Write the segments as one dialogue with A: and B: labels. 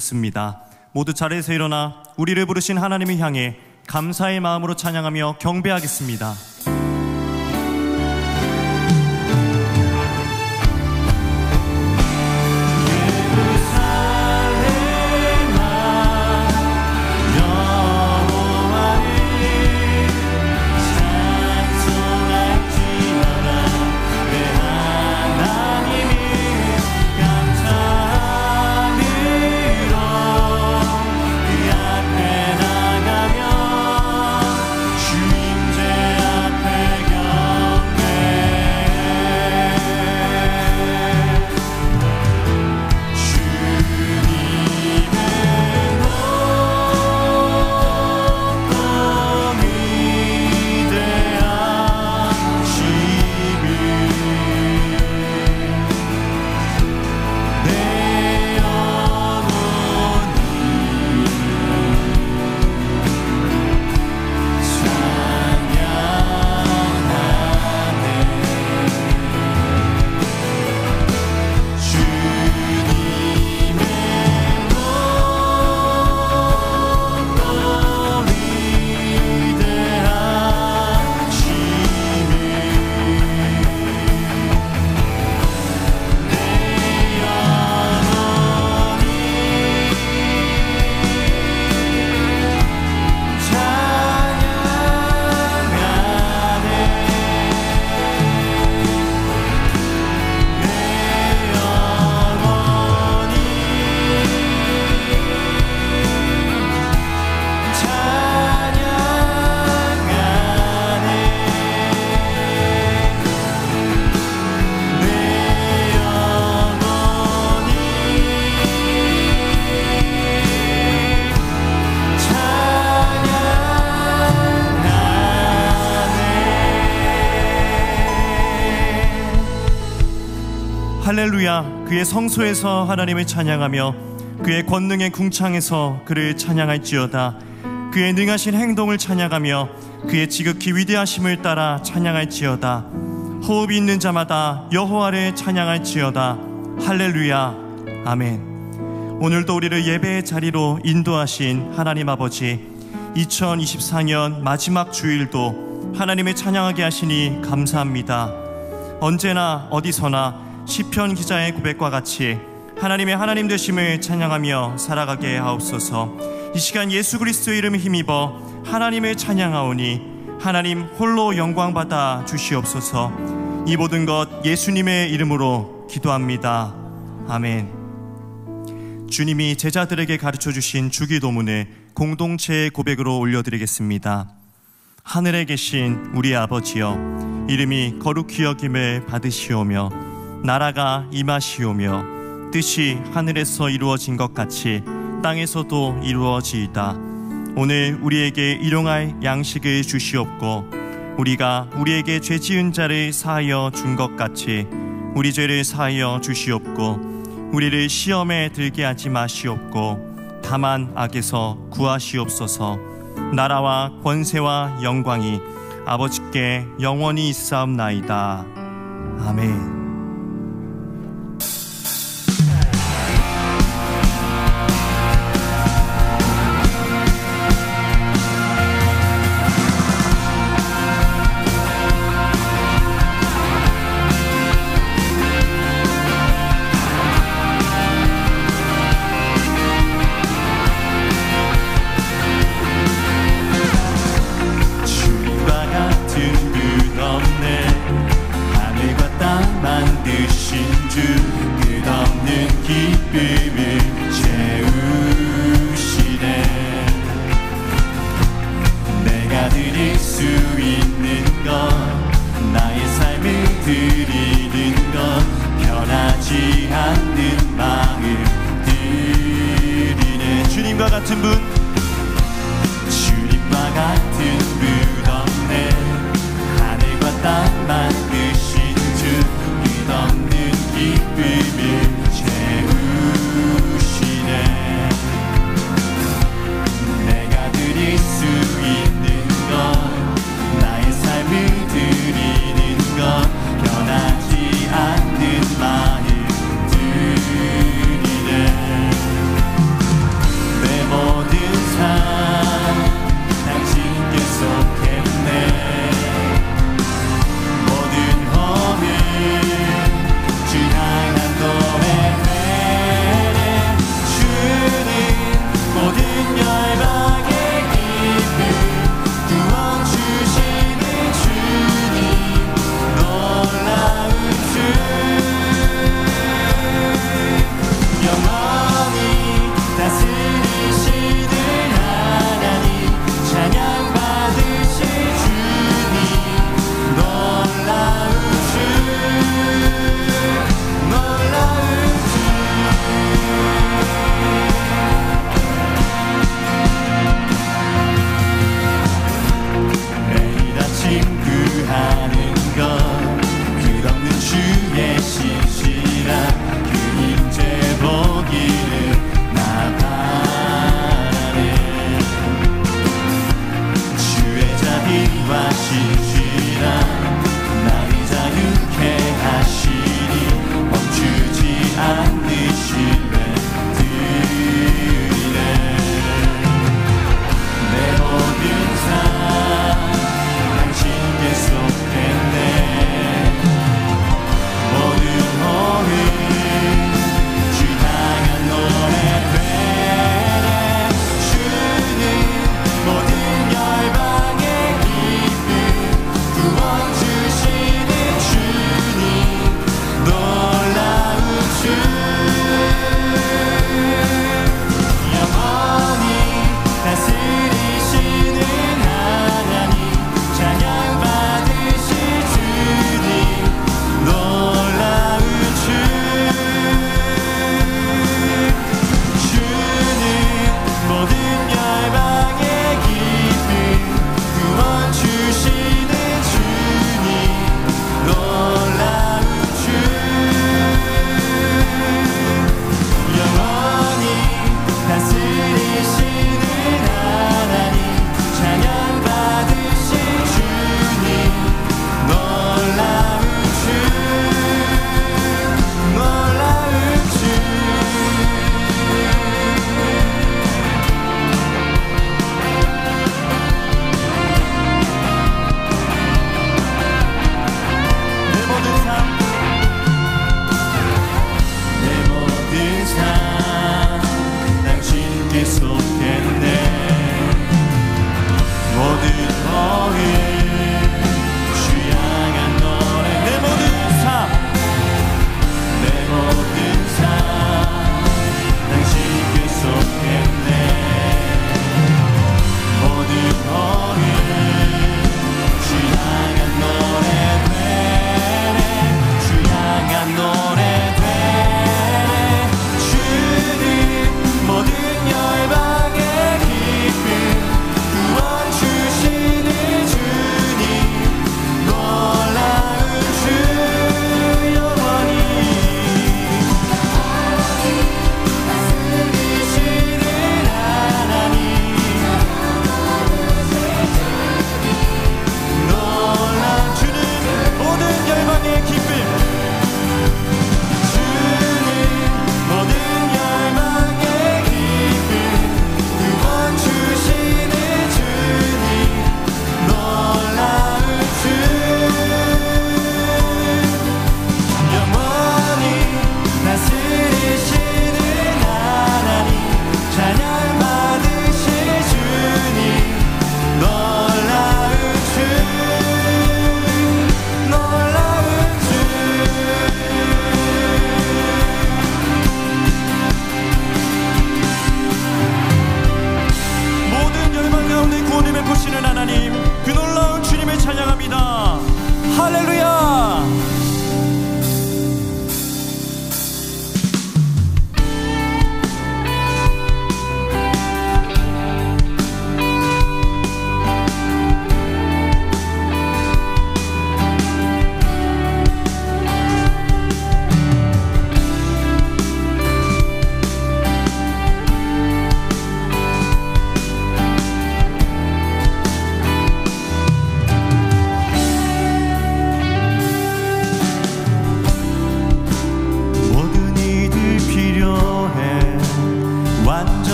A: 습니다. 모두 자리에서 일어나 우리를 부르신 하나님을 향해 감사의 마음으로 찬양하며 경배하겠습니다. 할렐루야. 그의 성소에서 하나님을 찬양하며 그의 권능의 궁창에서 그를 찬양할지어다. 그의 능하신 행동을 찬양하며 그의 지극히 위대하심을 따라 찬양할지어다. 호흡이 있는 자마다 여호와를 찬양할지어다. 할렐루야. 아멘. 오늘도 우리를 예배의 자리로 인도하신 하나님 아버지, 2024년 마지막 주일도 하나님을 찬양하게 하시니 감사합니다. 언제나 어디서나 시편 기자의 고백과 같이 하나님의 하나님 되심을 찬양하며 살아가게 하옵소서. 이 시간 예수 그리스도의 이름을 힘입어 하나님을 찬양하오니 하나님 홀로 영광받아 주시옵소서. 이 모든 것 예수님의 이름으로 기도합니다. 아멘. 주님이 제자들에게 가르쳐 주신 주기도문을 공동체의 고백으로 올려드리겠습니다. 하늘에 계신 우리 아버지여, 이름이 거룩히 여김을 받으시오며 나라가 임하시오며 뜻이 하늘에서 이루어진 것 같이 땅에서도 이루어지이다. 오늘 우리에게 일용할 양식을 주시옵고 우리가 우리에게 죄 지은 자를 사하여 준 것 같이 우리 죄를 사하여 주시옵고 우리를 시험에 들게 하지 마시옵고 다만 악에서 구하시옵소서. 나라와 권세와 영광이 아버지께 영원히 있사옵나이다. 아멘. 주님과 같은 분 없네. 하늘과 땅 만드신 주 끝없는 기쁨을 채우시네. 내가 드릴 수 있는 것, 나의 삶을 드리는 것, 변하지 않는 마음 드리네.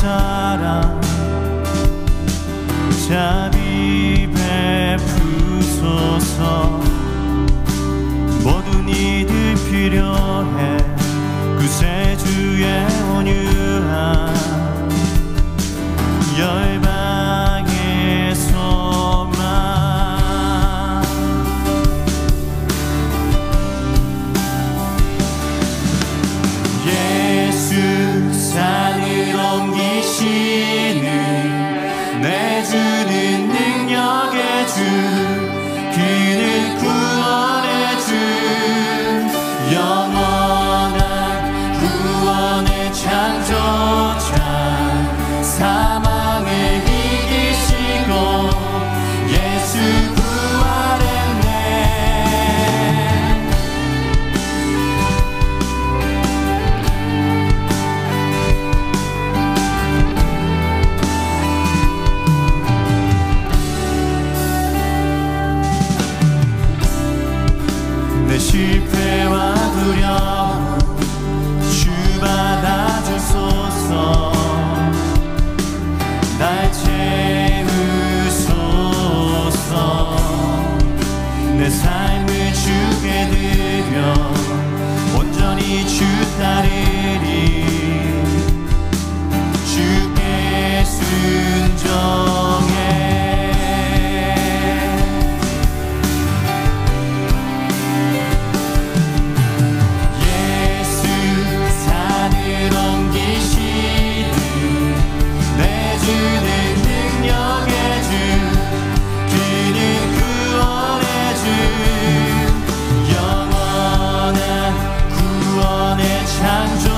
A: 사랑 자비 베푸소서. 모든 이들 필요해 구세주의 온유함 열방의 소망. 예수 산을 옮기시는 내 주는 능력의 주, 그는 구원의 주, 영원한 구원의 창조자, 사망을 이기시고 예수 부활했네. 내 실패와 두려움 주 받아주소서. 날 채우소서. 내 삶을 주께 드려 온전히 주 따르리. 주께 순종해. 창조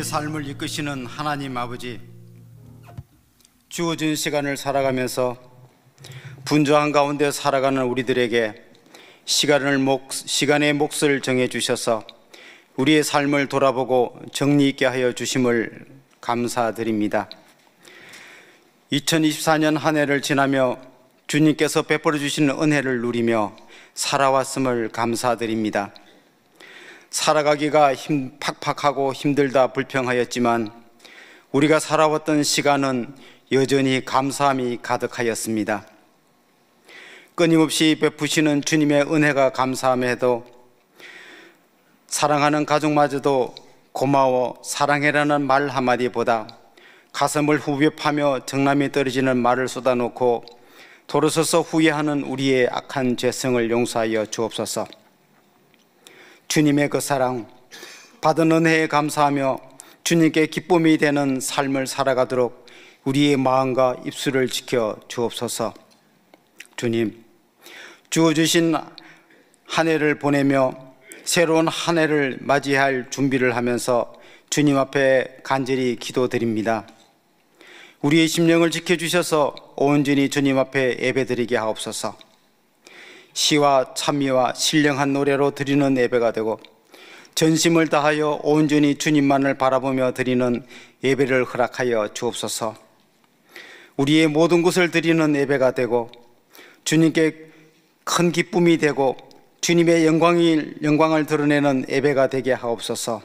B: 우리의 삶을 이끄시는 하나님 아버지, 주어진 시간을 살아가면서 분주한 가운데 살아가는 우리들에게 시간의 몫을 정해주셔서 우리의 삶을 돌아보고 정리 있게 하여 주심을 감사드립니다. 2024년 한 해를 지나며 주님께서 베풀어 주시는 은혜를 누리며 살아왔음을 감사드립니다. 살아가기가 팍팍하고 힘들다 불평하였지만 우리가 살아왔던 시간은 여전히 감사함이 가득하였습니다. 끊임없이 베푸시는 주님의 은혜가 감사함에도 사랑하는 가족마저도 고마워 사랑해라는 말 한마디보다 가슴을 후벼 파며 정남이 떨어지는 말을 쏟아놓고 돌아서서 후회하는 우리의 악한 죄성을 용서하여 주옵소서. 주님의 그 사랑, 받은 은혜에 감사하며 주님께 기쁨이 되는 삶을 살아가도록 우리의 마음과 입술을 지켜 주옵소서. 주님, 주어주신 한 해를 보내며 새로운 한 해를 맞이할 준비를 하면서 주님 앞에 간절히 기도드립니다. 우리의 심령을 지켜주셔서 온전히 주님 앞에 예배드리게 하옵소서. 시와 찬미와 신령한 노래로 드리는 예배가 되고 전심을 다하여 온전히 주님만을 바라보며 드리는 예배를 허락하여 주옵소서. 우리의 모든 것을 드리는 예배가 되고 주님께 큰 기쁨이 되고 주님의 영광을 드러내는 예배가 되게 하옵소서.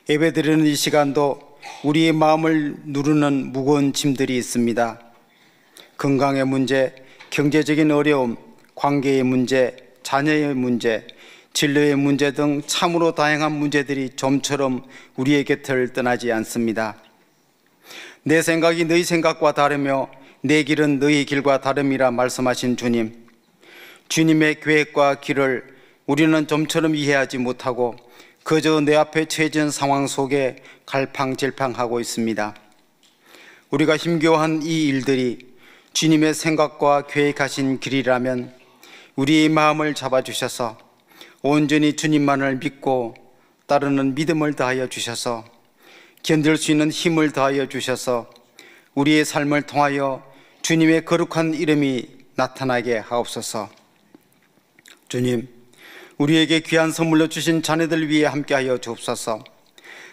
B: 예배 드리는 이 시간도 우리의 마음을 누르는 무거운 짐들이 있습니다. 건강의 문제, 경제적인 어려움, 관계의 문제, 자녀의 문제, 진로의 문제 등 참으로 다양한 문제들이 좀처럼 우리의 곁을 떠나지 않습니다. 내 생각이 너희 생각과 다르며 내 길은 너희 길과 다름이라 말씀하신 주님, 주님의 계획과 길을 우리는 좀처럼 이해하지 못하고 그저 내 앞에 처해진 상황 속에 갈팡질팡하고 있습니다. 우리가 힘겨워한 이 일들이 주님의 생각과 계획하신 길이라면 우리의 마음을 잡아주셔서 온전히 주님만을 믿고 따르는 믿음을 다하여 주셔서 견딜 수 있는 힘을 다하여 주셔서 우리의 삶을 통하여 주님의 거룩한 이름이 나타나게 하옵소서. 주님, 우리에게 귀한 선물로 주신 자녀들 위해 함께하여 주옵소서.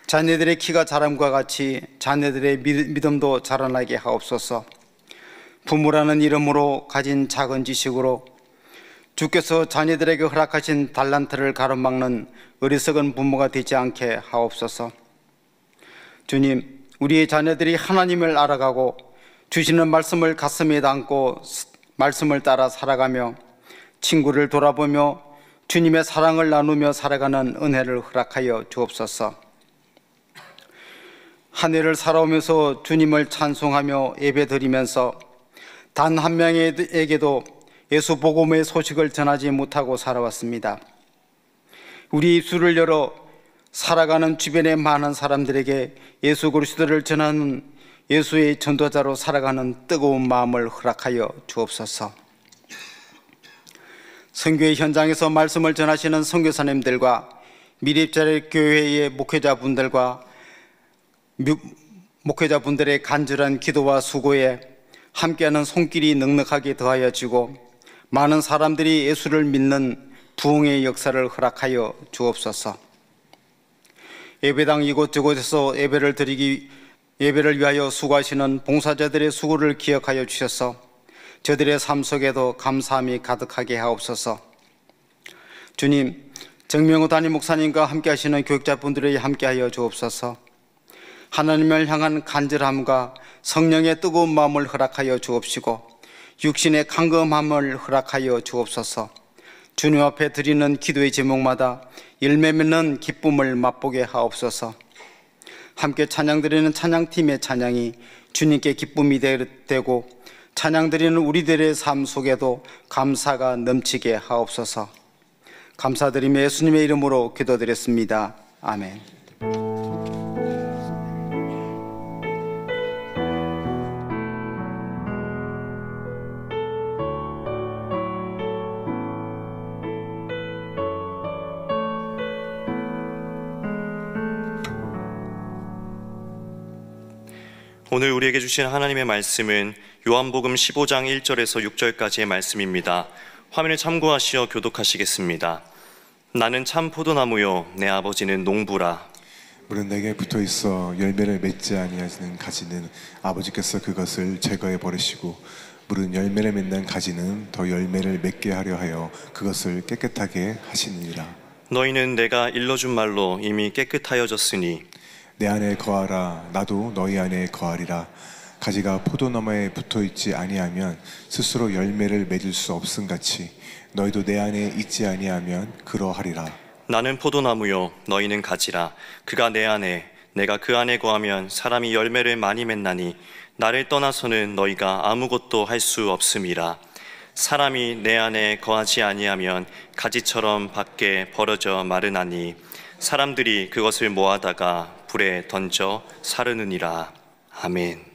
B: 자녀들의 키가 자람과 같이 자녀들의 믿음도 자라나게 하옵소서. 부모라는 이름으로 가진 작은 지식으로 주께서 자녀들에게 허락하신 달란트를 가로막는 어리석은 부모가 되지 않게 하옵소서. 주님, 우리의 자녀들이 하나님을 알아가고 주시는 말씀을 가슴에 담고 말씀을 따라 살아가며 친구를 돌아보며 주님의 사랑을 나누며 살아가는 은혜를 허락하여 주옵소서. 한 해를 살아오면서 주님을 찬송하며 예배드리면서 단 한 명에게도 예수 복음의 소식을 전하지 못하고 살아왔습니다. 우리 입술을 열어 살아가는 주변의 많은 사람들에게 예수 그리스도를 전하는 예수의 전도자로 살아가는 뜨거운 마음을 허락하여 주옵소서. 선교의 현장에서 말씀을 전하시는 선교사님들과 미립자리 교회의 목회자분들의 간절한 기도와 수고에 함께하는 손길이 넉넉하게 더하여 지고 많은 사람들이 예수를 믿는 부흥의 역사를 허락하여 주옵소서. 예배당 이곳저곳에서 예배를 위하여 수고하시는 봉사자들의 수고를 기억하여 주셔서 저들의 삶 속에도 감사함이 가득하게 하옵소서. 주님, 정명호 담임 목사님과 함께 하시는 교육자분들이 함께하여 주옵소서. 하나님을 향한 간절함과 성령의 뜨거운 마음을 허락하여 주옵시고 육신의 강건함을 허락하여 주옵소서. 주님 앞에 드리는 기도의 제목마다 열매 맺는 기쁨을 맛보게 하옵소서. 함께 찬양드리는 찬양팀의 찬양이 주님께 기쁨이 되고 찬양드리는 우리들의 삶 속에도 감사가 넘치게 하옵소서. 감사드리며 예수님의 이름으로 기도드렸습니다. 아멘.
A: 오늘 우리에게 주신 하나님의 말씀은 요한복음 15장 1절에서 6절까지의 말씀입니다. 화면을 참고하시어 교독하시겠습니다. 나는 참 포도나무요 내 아버지는 농부라.
C: 물은 내게 붙어 있어 열매를 맺지 아니하는 가지는 아버지께서 그것을 제거해 버리시고 물은 열매를 맺는 가지는 더 열매를 맺게 하려 하여 그것을 깨끗하게 하시느니라.
A: 너희는 내가 일러준 말로 이미 깨끗하여졌으니
C: 내 안에 거하라. 나도 너희 안에 거하리라. 가지가 포도나무에 붙어 있지 아니하면 스스로 열매를 맺을 수 없음같이 너희도 내 안에 있지 아니하면 그러하리라.
A: 나는 포도나무요 너희는 가지라. 그가 내 안에 내가 그 안에 거하면 사람이 열매를 많이 맺나니 나를 떠나서는 너희가 아무것도 할 수 없음이라. 사람이 내 안에 거하지 아니하면 가지처럼 밖에 벌어져 마르나니 사람들이 그것을 모아다가 불에 던져 사르느니라. 아멘.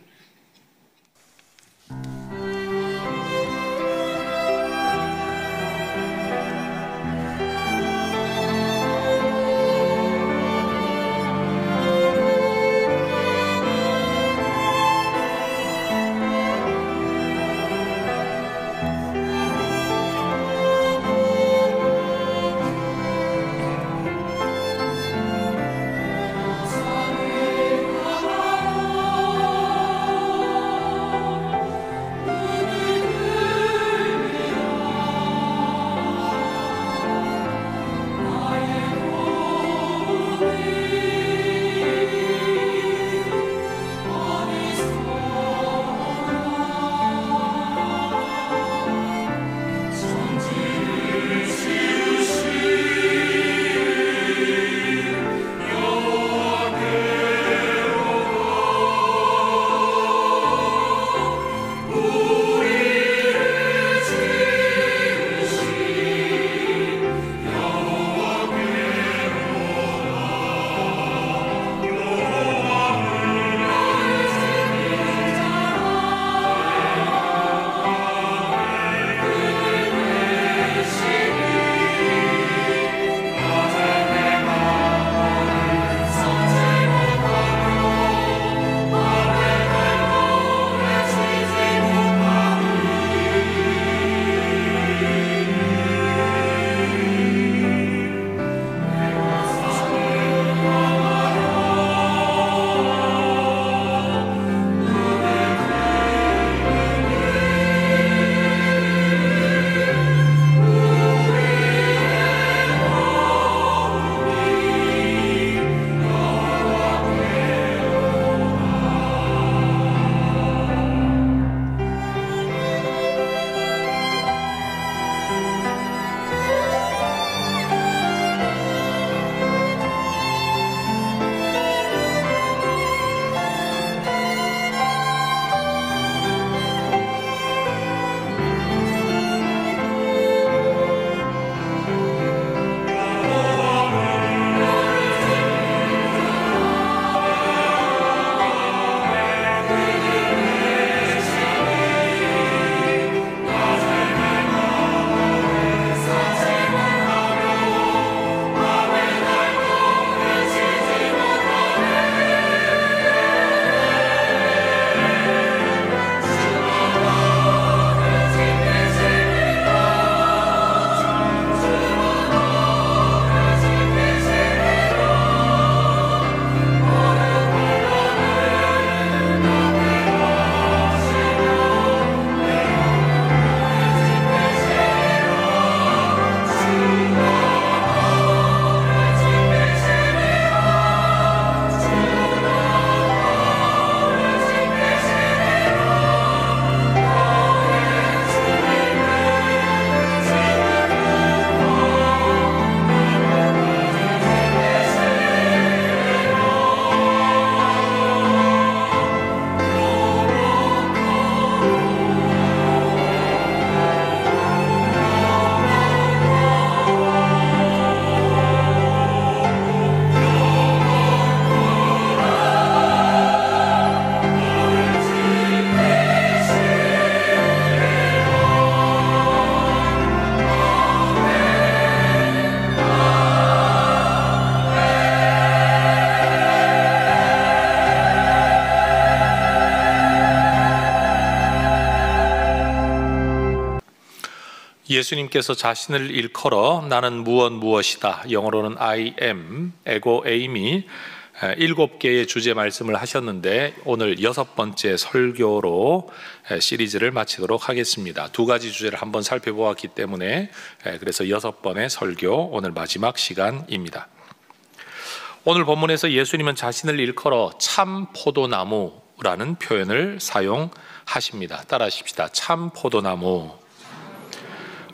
D: 예수님께서 자신을 일컬어 나는 무엇이다, 영어로는 I am, 에고 에임이 7개의 주제 말씀을 하셨는데 오늘 6번째 설교로 시리즈를 마치도록 하겠습니다. 2가지 주제를 한번 살펴보았기 때문에 그래서 6번의 설교, 오늘 마지막 시간입니다. 오늘 본문에서 예수님은 자신을 일컬어 참 포도나무라는 표현을 사용하십니다. 따라하십시다. 참 포도나무.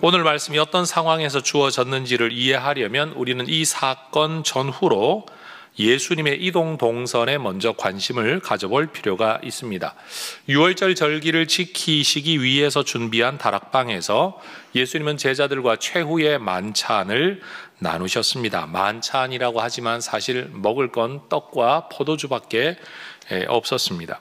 D: 오늘 말씀이 어떤 상황에서 주어졌는지를 이해하려면 우리는 이 사건 전후로 예수님의 이동 동선에 먼저 관심을 가져볼 필요가 있습니다. 유월절 절기를 지키시기 위해서 준비한 다락방에서 예수님은 제자들과 최후의 만찬을 나누셨습니다. 만찬이라고 하지만 사실 먹을 건 떡과 포도주밖에 없었습니다.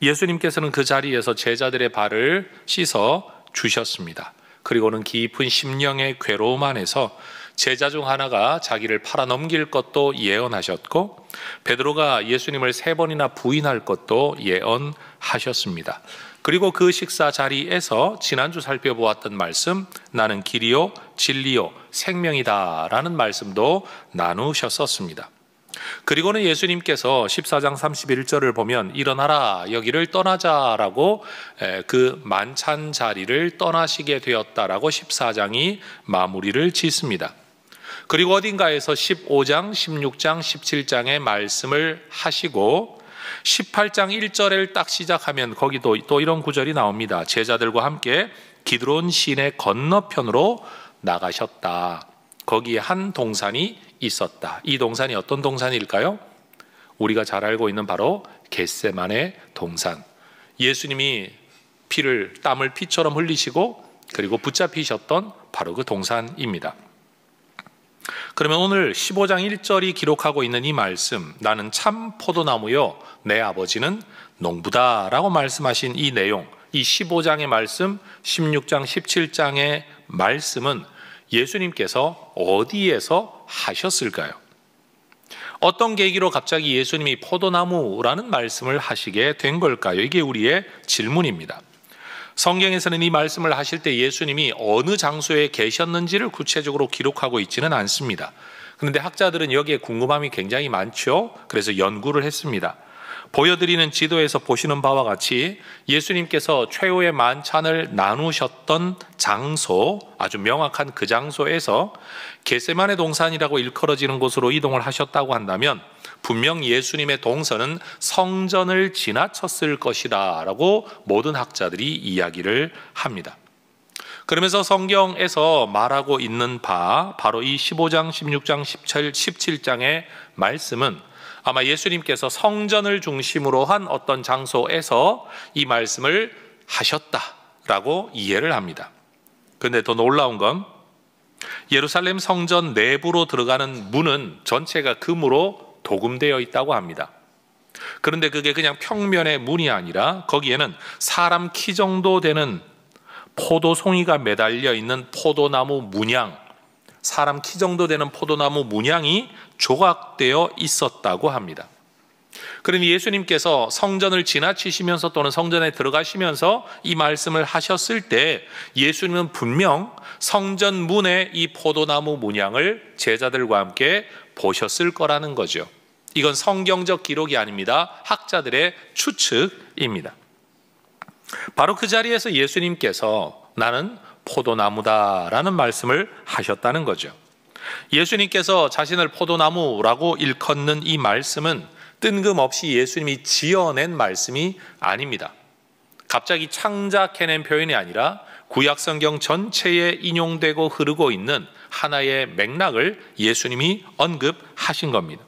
D: 예수님께서는 그 자리에서 제자들의 발을 씻어 주셨습니다. 그리고는 깊은 심령의 괴로움 안에서 제자 중 하나가 자기를 팔아 넘길 것도 예언하셨고 베드로가 예수님을 3번이나 부인할 것도 예언하셨습니다. 그리고 그 식사 자리에서 지난주 살펴보았던 말씀, 나는 길이요 진리요 생명이다 라는 말씀도 나누셨었습니다. 그리고는 예수님께서 14장 31절을 보면 일어나라 여기를 떠나자라고 그 만찬 자리를 떠나시게 되었다라고 14장이 마무리를 짓습니다. 그리고 어딘가에서 15장, 16장, 17장의 말씀을 하시고 18장 1절을 딱 시작하면 거기도 또 이런 구절이 나옵니다. 제자들과 함께 기드론 시내 건너편으로 나가셨다. 거기에 한 동산이 있었다. 이 동산이 어떤 동산일까요? 우리가 잘 알고 있는 바로 겟세마네 동산. 예수님이 땀을 피처럼 흘리시고 그리고 붙잡히셨던 바로 그 동산입니다. 그러면 오늘 15장 1절이 기록하고 있는 이 말씀, 나는 참 포도나무요 내 아버지는 농부다 라고 말씀하신 이 내용, 이 15장의 말씀, 16장 17장의 말씀은 예수님께서 어디에서 하셨을까요? 어떤 계기로 갑자기 예수님이 포도나무라는 말씀을 하시게 된 걸까요? 이게 우리의 질문입니다. 성경에서는 이 말씀을 하실 때 예수님이 어느 장소에 계셨는지를 구체적으로 기록하고 있지는 않습니다. 그런데 학자들은 여기에 궁금함이 굉장히 많죠. 그래서 연구를 했습니다. 보여드리는 지도에서 보시는 바와 같이 예수님께서 최후의 만찬을 나누셨던 장소, 아주 명확한 그 장소에서 겟세마네 동산이라고 일컬어지는 곳으로 이동을 하셨다고 한다면 분명 예수님의 동선은 성전을 지나쳤을 것이다 라고 모든 학자들이 이야기를 합니다. 그러면서 성경에서 말하고 있는 바 바로 이 15장, 16장, 17장의 말씀은 아마 예수님께서 성전을 중심으로 한 어떤 장소에서 이 말씀을 하셨다라고 이해를 합니다. 그런데 더 놀라운 건 예루살렘 성전 내부로 들어가는 문은 전체가 금으로 도금되어 있다고 합니다. 그런데 그게 그냥 평면의 문이 아니라 거기에는 사람 키 정도 되는 포도송이가 매달려 있는 포도나무 문양, 사람 키 정도 되는 포도나무 문양이 조각되어 있었다고 합니다. 그러니 예수님께서 성전을 지나치시면서 또는 성전에 들어가시면서 이 말씀을 하셨을 때 예수님은 분명 성전 문에 이 포도나무 문양을 제자들과 함께 보셨을 거라는 거죠. 이건 성경적 기록이 아닙니다. 학자들의 추측입니다. 바로 그 자리에서 예수님께서 나는 포도나무다라는 말씀을 하셨다는 거죠. 예수님께서 자신을 포도나무라고 일컫는 이 말씀은 뜬금없이 예수님이 지어낸 말씀이 아닙니다. 갑자기 창작해낸 표현이 아니라 구약성경 전체에 인용되고 흐르고 있는 하나의 맥락을 예수님이 언급하신 겁니다.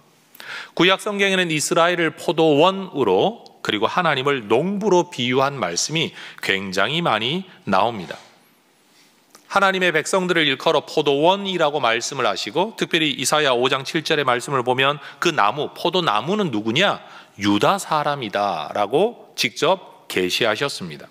D: 구약성경에는 이스라엘을 포도원으로 그리고 하나님을 농부로 비유한 말씀이 굉장히 많이 나옵니다. 하나님의 백성들을 일컬어 포도원이라고 말씀을 하시고 특별히 이사야 5장 7절의 말씀을 보면 그 나무, 포도나무는 누구냐? 유다 사람이다 라고 직접 계시하셨습니다.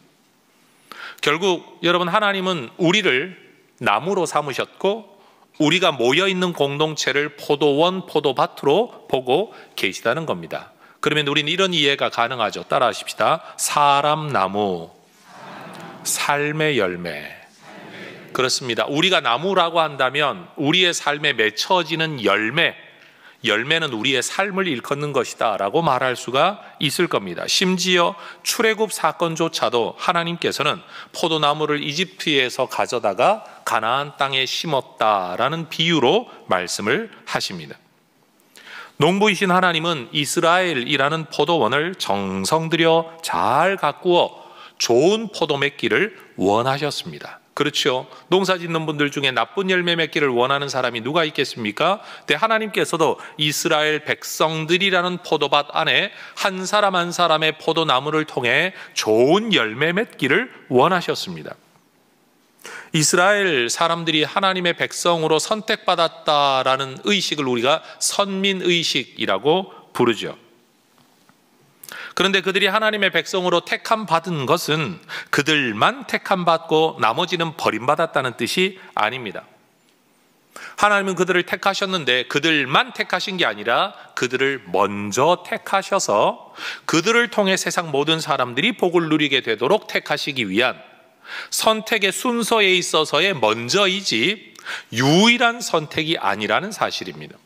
D: 결국 여러분 하나님은 우리를 나무로 삼으셨고 우리가 모여있는 공동체를 포도원, 포도밭으로 보고 계시다는 겁니다. 그러면 우리는 이런 이해가 가능하죠. 따라하십시다. 사람 나무, 삶의 열매. 그렇습니다. 우리가 나무라고 한다면 우리의 삶에 맺혀지는 열매는 우리의 삶을 일컫는 것이다 라고 말할 수가 있을 겁니다. 심지어 출애굽 사건조차도 하나님께서는 포도나무를 이집트에서 가져다가 가나안 땅에 심었다라는 비유로 말씀을 하십니다. 농부이신 하나님은 이스라엘이라는 포도원을 정성 들여 잘 가꾸어 좋은 포도 맺기를 원하셨습니다. 그렇죠. 농사 짓는 분들 중에 나쁜 열매 맺기를 원하는 사람이 누가 있겠습니까? 근데 하나님께서도 이스라엘 백성들이라는 포도밭 안에 한 사람 한 사람의 포도나무를 통해 좋은 열매 맺기를 원하셨습니다. 이스라엘 사람들이 하나님의 백성으로 선택받았다라는 의식을 우리가 선민의식이라고 부르죠. 그런데 그들이 하나님의 백성으로 택함 받은 것은 그들만 택함 받고 나머지는 버림받았다는 뜻이 아닙니다. 하나님은 그들을 택하셨는데 그들만 택하신 게 아니라 그들을 먼저 택하셔서 그들을 통해 세상 모든 사람들이 복을 누리게 되도록 택하시기 위한 선택의 순서에 있어서의 먼저이지 유일한 선택이 아니라는 사실입니다.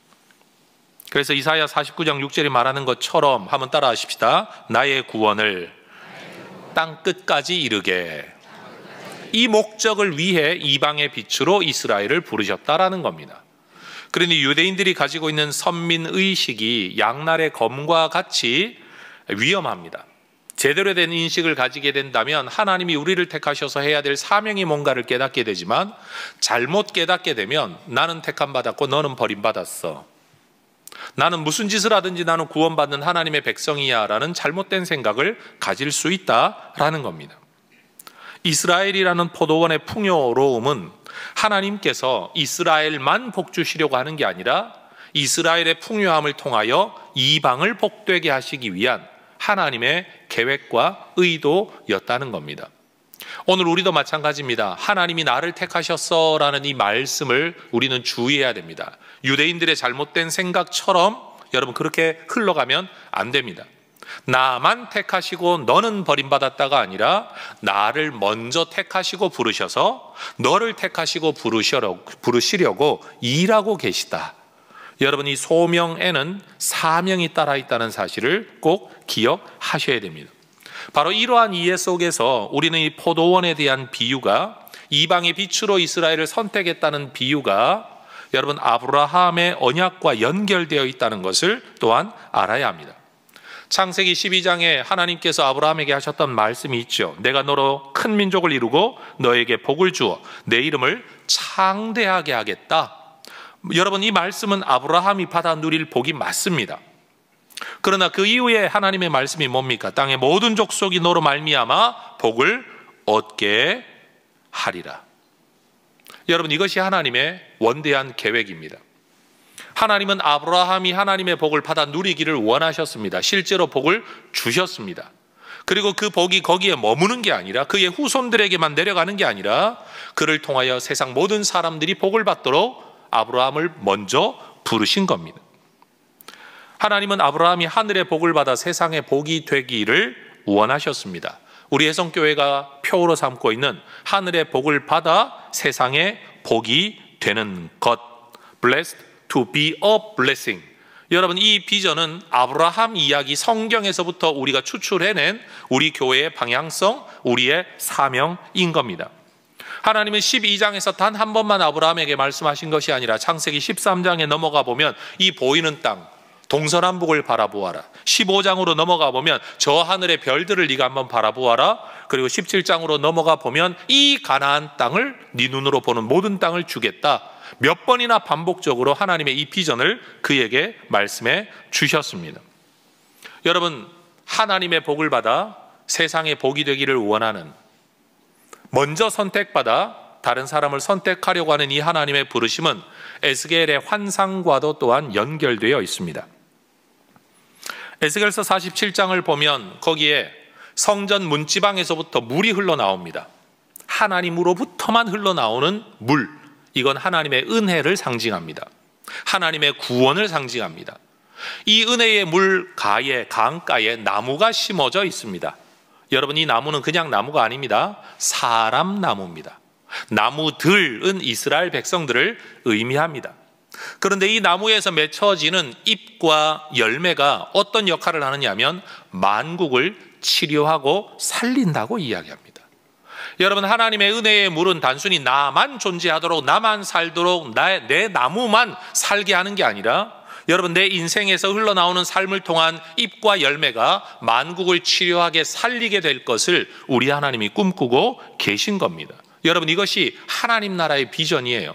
D: 그래서 이사야 49장 6절이 말하는 것처럼 한번 따라 하십시다. 나의 구원을 땅 끝까지 이르게. 이 목적을 위해 이방의 빛으로 이스라엘을 부르셨다라는 겁니다. 그러니 유대인들이 가지고 있는 선민의식이 양날의 검과 같이 위험합니다. 제대로 된 인식을 가지게 된다면 하나님이 우리를 택하셔서 해야 될 사명이 뭔가를 깨닫게 되지만 잘못 깨닫게 되면 나는 택함 받았고 너는 버림받았어. 나는 무슨 짓을 하든지 나는 구원받는 하나님의 백성이야 라는 잘못된 생각을 가질 수 있다라는 겁니다. 이스라엘이라는 포도원의 풍요로움은 하나님께서 이스라엘만 복주시려고 하는 게 아니라 이스라엘의 풍요함을 통하여 이방을 복되게 하시기 위한 하나님의 계획과 의도였다는 겁니다. 오늘 우리도 마찬가지입니다. 하나님이 나를 택하셨어 라는 이 말씀을 우리는 주의해야 됩니다. 유대인들의 잘못된 생각처럼 여러분 그렇게 흘러가면 안 됩니다. 나만 택하시고 너는 버림받았다가 아니라 나를 먼저 택하시고 부르셔서 너를 택하시고 부르시려고 일하고 계시다. 여러분 이 소명에는 사명이 따라 있다는 사실을 꼭 기억하셔야 됩니다. 바로 이러한 이해 속에서 우리는 이 포도원에 대한 비유가 이방의 빛으로 이스라엘을 선택했다는 비유가 여러분 아브라함의 언약과 연결되어 있다는 것을 또한 알아야 합니다. 창세기 12장에 하나님께서 아브라함에게 하셨던 말씀이 있죠. 내가 너로 큰 민족을 이루고 너에게 복을 주어 내 이름을 창대하게 하겠다. 여러분 이 말씀은 아브라함이 받아 누릴 복이 맞습니다. 그러나 그 이후에 하나님의 말씀이 뭡니까? 땅의 모든 족속이 너로 말미암아 복을 얻게 하리라. 여러분 이것이 하나님의 원대한 계획입니다. 하나님은 아브라함이 하나님의 복을 받아 누리기를 원하셨습니다. 실제로 복을 주셨습니다. 그리고 그 복이 거기에 머무는 게 아니라 그의 후손들에게만 내려가는 게 아니라 그를 통하여 세상 모든 사람들이 복을 받도록 아브라함을 먼저 부르신 겁니다. 하나님은 아브라함이 하늘의 복을 받아 세상의 복이 되기를 원하셨습니다. 우리 혜성교회가 표어로 삼고 있는 하늘의 복을 받아 세상의 복이 되는 것, blessed to be a blessing. 여러분 이 비전은 아브라함 이야기 성경에서부터 우리가 추출해낸 우리 교회의 방향성, 우리의 사명인 겁니다. 하나님은 12장에서 단 한 번만 아브라함에게 말씀하신 것이 아니라 창세기 13장에 넘어가 보면 이 보이는 땅 동서남북을 바라보아라. 15장으로 넘어가 보면 저 하늘의 별들을 네가 한번 바라보아라. 그리고 17장으로 넘어가 보면 이 가나안 땅을 네 눈으로 보는 모든 땅을 주겠다. 몇 번이나 반복적으로 하나님의 이 비전을 그에게 말씀해 주셨습니다. 여러분 하나님의 복을 받아 세상의 복이 되기를 원하는, 먼저 선택받아 다른 사람을 선택하려고 하는 이 하나님의 부르심은 에스겔의 환상과도 또한 연결되어 있습니다. 에스겔서 47장을 보면 거기에 성전 문지방에서부터 물이 흘러나옵니다. 하나님으로부터만 흘러나오는 물, 이건 하나님의 은혜를 상징합니다. 하나님의 구원을 상징합니다. 이 은혜의 물가에, 강가에 나무가 심어져 있습니다. 여러분 이 나무는 그냥 나무가 아닙니다. 사람 나무입니다. 나무들은 이스라엘 백성들을 의미합니다. 그런데 이 나무에서 맺혀지는 잎과 열매가 어떤 역할을 하느냐 하면 만국을 치료하고 살린다고 이야기합니다. 여러분, 하나님의 은혜의 물은 단순히 나만 존재하도록, 나만 살도록, 내 나무만 살게 하는 게 아니라 여러분, 내 인생에서 흘러나오는 삶을 통한 잎과 열매가 만국을 치료하게 살리게 될 것을 우리 하나님이 꿈꾸고 계신 겁니다. 여러분, 이것이 하나님 나라의 비전이에요.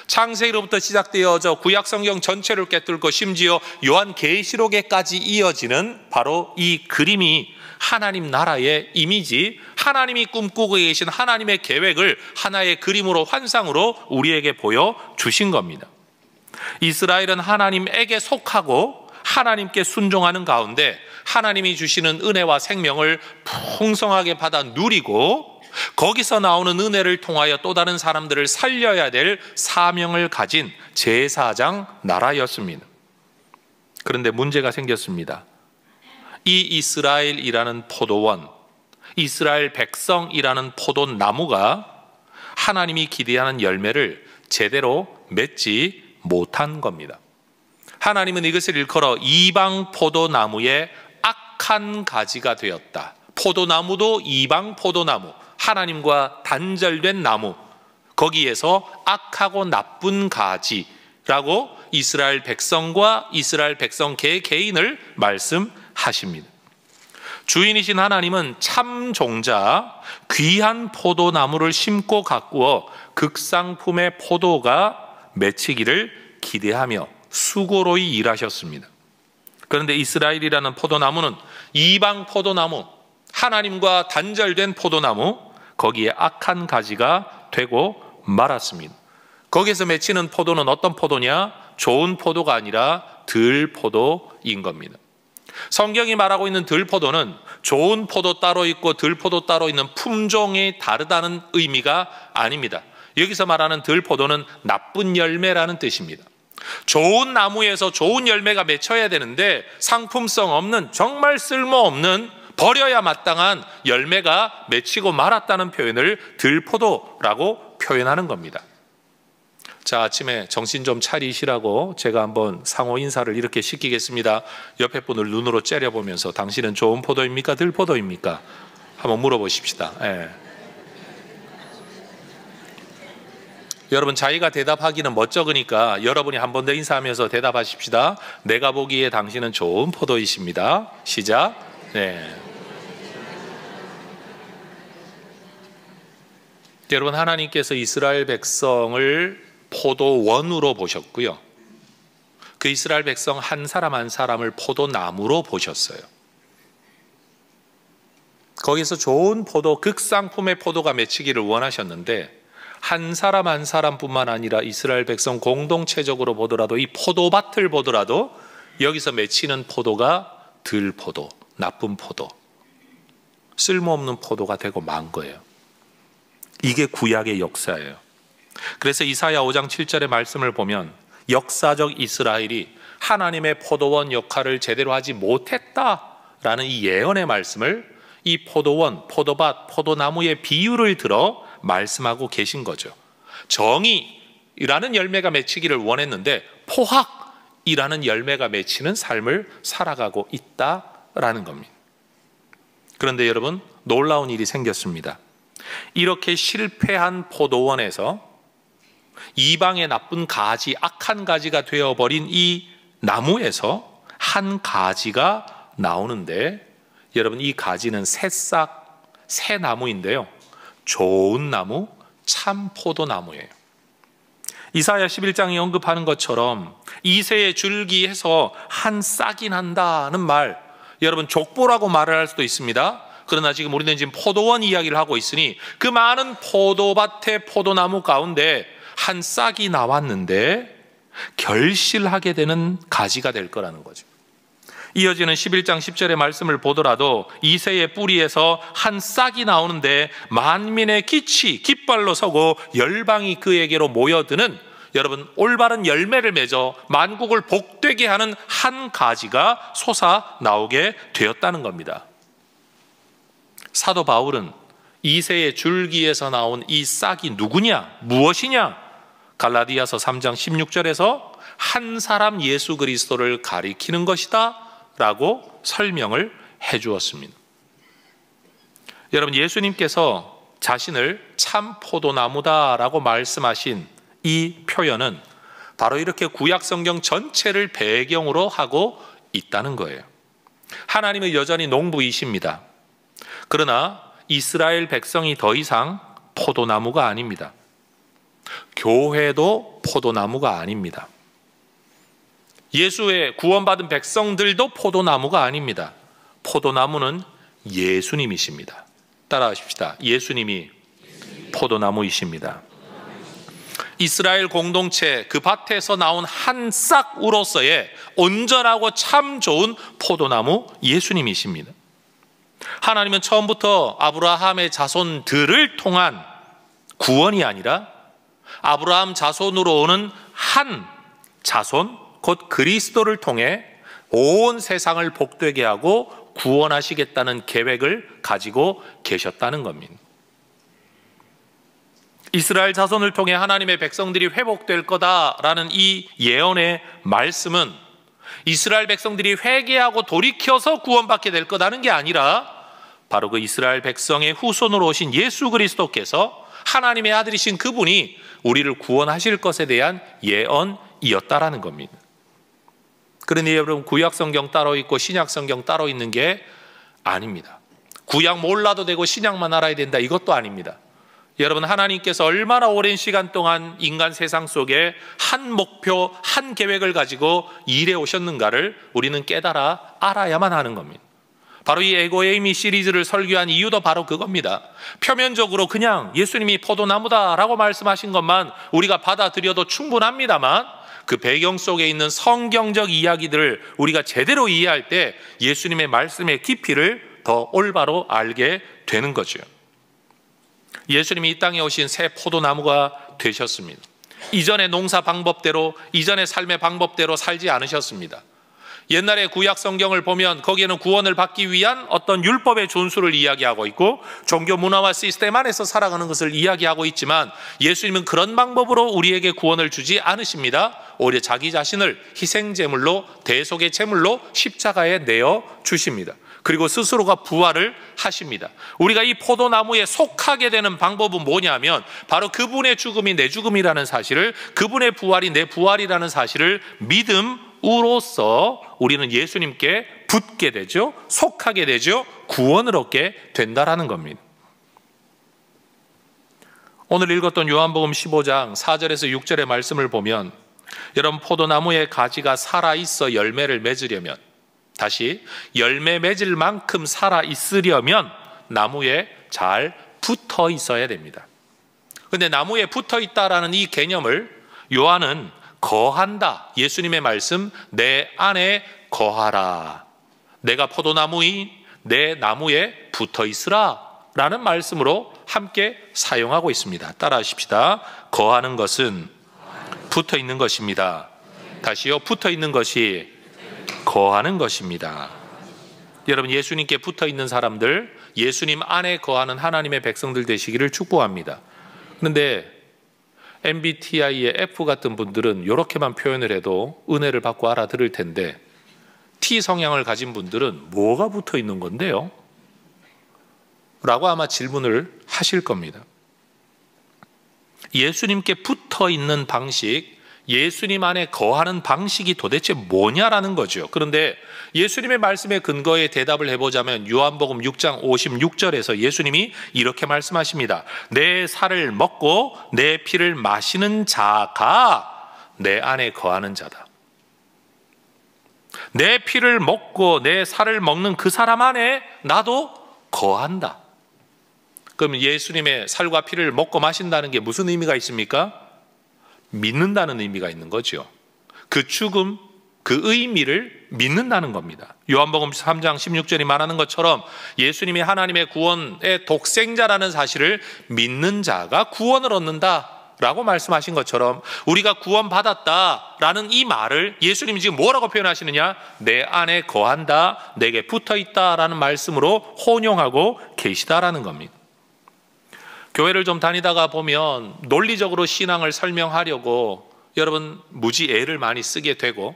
D: 창세기로부터 시작되어져 구약 성경 전체를 꿰뚫고 심지어 요한계시록에까지 이어지는 바로 이 그림이 하나님 나라의 이미지, 하나님이 꿈꾸고 계신 하나님의 계획을 하나의 그림으로, 환상으로 우리에게 보여주신 겁니다. 이스라엘은 하나님에게 속하고 하나님께 순종하는 가운데 하나님이 주시는 은혜와 생명을 풍성하게 받아 누리고 거기서 나오는 은혜를 통하여 또 다른 사람들을 살려야 될 사명을 가진 제사장 나라였습니다. 그런데 문제가 생겼습니다. 이 이스라엘이라는 포도원, 이스라엘 백성이라는 포도나무가 하나님이 기대하는 열매를 제대로 맺지 못한 겁니다. 하나님은 이것을 일컬어 이방 포도나무의 악한 가지가 되었다. 포도나무도 이방 포도나무, 하나님과 단절된 나무, 거기에서 악하고 나쁜 가지라고 이스라엘 백성과 이스라엘 백성 개개인을 말씀하십니다. 주인이신 하나님은 참 종자, 귀한 포도나무를 심고 가꾸어 극상품의 포도가 맺히기를 기대하며 수고로이 일하셨습니다. 그런데 이스라엘이라는 포도나무는 이방 포도나무, 하나님과 단절된 포도나무, 거기에 악한 가지가 되고 말았습니다. 거기에서 맺히는 포도는 어떤 포도냐? 좋은 포도가 아니라 들포도인 겁니다. 성경이 말하고 있는 들포도는 좋은 포도 따로 있고 들포도 따로 있는 품종이 다르다는 의미가 아닙니다. 여기서 말하는 들포도는 나쁜 열매라는 뜻입니다. 좋은 나무에서 좋은 열매가 맺혀야 되는데 상품성 없는, 정말 쓸모없는, 버려야 마땅한 열매가 맺히고 말았다는 표현을 들포도라고 표현하는 겁니다. 자, 아침에 정신 좀 차리시라고 제가 한번 상호 인사를 이렇게 시키겠습니다. 옆에 분을 눈으로 째려보면서 당신은 좋은 포도입니까? 들포도입니까? 한번 물어보십시다. 예. 여러분, 자기가 대답하기는 멋쩍으니까 여러분이 한 번 더 인사하면서 대답하십시다. 내가 보기에 당신은 좋은 포도이십니다. 시작. 네. 여러분, 하나님께서 이스라엘 백성을 포도원으로 보셨고요, 그 이스라엘 백성 한 사람 한 사람을 포도나무로 보셨어요. 거기서 좋은 포도, 극상품의 포도가 맺히기를 원하셨는데 한 사람 한 사람뿐만 아니라 이스라엘 백성 공동체적으로 보더라도, 이 포도밭을 보더라도 여기서 맺히는 포도가 들포도, 나쁜 포도, 쓸모없는 포도가 되고 만 거예요. 이게 구약의 역사예요. 그래서 이사야 5장 7절의 말씀을 보면 역사적 이스라엘이 하나님의 포도원 역할을 제대로 하지 못했다라는 이 예언의 말씀을 이 포도원, 포도밭, 포도나무의 비유를 들어 말씀하고 계신 거죠. 정의라는 열매가 맺히기를 원했는데 포학이라는 열매가 맺히는 삶을 살아가고 있다라는 겁니다. 그런데 여러분, 놀라운 일이 생겼습니다. 이렇게 실패한 포도원에서 이방의 나쁜 가지, 악한 가지가 되어버린 이 나무에서 한 가지가 나오는데, 여러분, 이 가지는 새싹, 새 나무인데요, 좋은 나무, 참 포도나무예요. 이사야 11장이 언급하는 것처럼 이새의 줄기에서 한 싹이 난다는 말, 여러분, 족보라고 말을 할 수도 있습니다. 그러나 지금 우리는 지금 포도원 이야기를 하고 있으니 그 많은 포도밭의 포도나무 가운데 한 싹이 나왔는데 결실하게 되는 가지가 될 거라는 거죠. 이어지는 11장 10절의 말씀을 보더라도 이새의 뿌리에서 한 싹이 나오는데 만민의 기치, 깃발로 서고 열방이 그에게로 모여드는, 여러분, 올바른 열매를 맺어 만국을 복되게 하는 한 가지가 솟아 나오게 되었다는 겁니다. 사도 바울은 이새의 줄기에서 나온 이 싹이 누구냐? 무엇이냐? 갈라디아서 3장 16절에서 한 사람 예수 그리스도를 가리키는 것이다 라고 설명을 해 주었습니다. 여러분, 예수님께서 자신을 참 포도나무다라고 말씀하신 이 표현은 바로 이렇게 구약 성경 전체를 배경으로 하고 있다는 거예요. 하나님은 여전히 농부이십니다. 그러나 이스라엘 백성이 더 이상 포도나무가 아닙니다. 교회도 포도나무가 아닙니다. 예수의 구원받은 백성들도 포도나무가 아닙니다. 포도나무는 예수님이십니다. 따라하십시다. 예수님이 포도나무이십니다. 이스라엘 공동체 그 밭에서 나온 한 싹으로서의 온전하고 참 좋은 포도나무 예수님이십니다. 하나님은 처음부터 아브라함의 자손들을 통한 구원이 아니라 아브라함 자손으로 오는 한 자손, 곧 그리스도를 통해 온 세상을 복되게 하고 구원하시겠다는 계획을 가지고 계셨다는 겁니다. 이스라엘 자손을 통해 하나님의 백성들이 회복될 거다라는 이 예언의 말씀은 이스라엘 백성들이 회개하고 돌이켜서 구원받게 될 거다는 게 아니라 바로 그 이스라엘 백성의 후손으로 오신 예수 그리스도께서 하나님의 아들이신 그분이 우리를 구원하실 것에 대한 예언이었다라는 겁니다. 그러니 여러분, 구약 성경 따로 있고 신약 성경 따로 있는 게 아닙니다. 구약 몰라도 되고 신약만 알아야 된다, 이것도 아닙니다. 여러분, 하나님께서 얼마나 오랜 시간 동안 인간 세상 속에 한 목표, 한 계획을 가지고 일해 오셨는가를 우리는 깨달아 알아야만 하는 겁니다. 바로 이 에고에이미 시리즈를 설교한 이유도 바로 그겁니다. 표면적으로 그냥 예수님이 포도나무다라고 말씀하신 것만 우리가 받아들여도 충분합니다만 그 배경 속에 있는 성경적 이야기들을 우리가 제대로 이해할 때 예수님의 말씀의 깊이를 더 올바로 알게 되는 거죠. 예수님이 이 땅에 오신 새 포도나무가 되셨습니다. 이전의 농사 방법대로, 이전의 삶의 방법대로 살지 않으셨습니다. 옛날에 구약 성경을 보면 거기에는 구원을 받기 위한 어떤 율법의 존수를 이야기하고 있고 종교 문화와 시스템 안에서 살아가는 것을 이야기하고 있지만 예수님은 그런 방법으로 우리에게 구원을 주지 않으십니다. 오히려 자기 자신을 희생제물로, 대속의 제물로 십자가에 내어 주십니다. 그리고 스스로가 부활을 하십니다. 우리가 이 포도나무에 속하게 되는 방법은 뭐냐면 바로 그분의 죽음이 내 죽음이라는 사실을, 그분의 부활이 내 부활이라는 사실을 믿음으로써 우리는 예수님께 붙게 되죠. 속하게 되죠. 구원을 얻게 된다라는 겁니다. 오늘 읽었던 요한복음 15장 4절에서 6절의 말씀을 보면 여러분, 포도나무의 가지가 살아있어 열매를 맺으려면, 다시 열매 맺을 만큼 살아있으려면 나무에 잘 붙어 있어야 됩니다. 그런데 나무에 붙어 있다라는 이 개념을 요한은 거한다, 예수님의 말씀 내 안에 거하라, 내가 포도나무인 내 나무에 붙어 있으라 라는 말씀으로 함께 사용하고 있습니다. 따라하십시다. 거하는 것은 붙어 있는 것입니다. 다시요, 붙어 있는 것이 거하는 것입니다. 여러분, 예수님께 붙어 있는 사람들, 예수님 안에 거하는 하나님의 백성들 되시기를 축복합니다. 그런데 MBTI의 F 같은 분들은 이렇게만 표현을 해도 은혜를 받고 알아들을 텐데 T 성향을 가진 분들은 뭐가 붙어 있는 건데요? 라고 아마 질문을 하실 겁니다. 예수님께 붙어 있는 방식, 예수님 안에 거하는 방식이 도대체 뭐냐라는 거죠. 그런데 예수님의 말씀에 근거해 대답을 해보자면 요한복음 6장 56절에서 예수님이 이렇게 말씀하십니다. 내 살을 먹고 내 피를 마시는 자가 내 안에 거하는 자다. 내 피를 먹고 내 살을 먹는 그 사람 안에 나도 거한다. 그럼 예수님의 살과 피를 먹고 마신다는 게 무슨 의미가 있습니까? 믿는다는 의미가 있는 거죠. 그 죽음, 그 의미를 믿는다는 겁니다. 요한복음 3장 16절이 말하는 것처럼 예수님이 하나님의 구원의 독생자라는 사실을 믿는 자가 구원을 얻는다 라고 말씀하신 것처럼 우리가 구원받았다라는 이 말을 예수님이 지금 뭐라고 표현하시느냐? 내 안에 거한다, 내게 붙어있다라는 말씀으로 혼용하고 계시다라는 겁니다. 교회를 좀 다니다가 보면 논리적으로 신앙을 설명하려고 여러분 무지 애를 많이 쓰게 되고,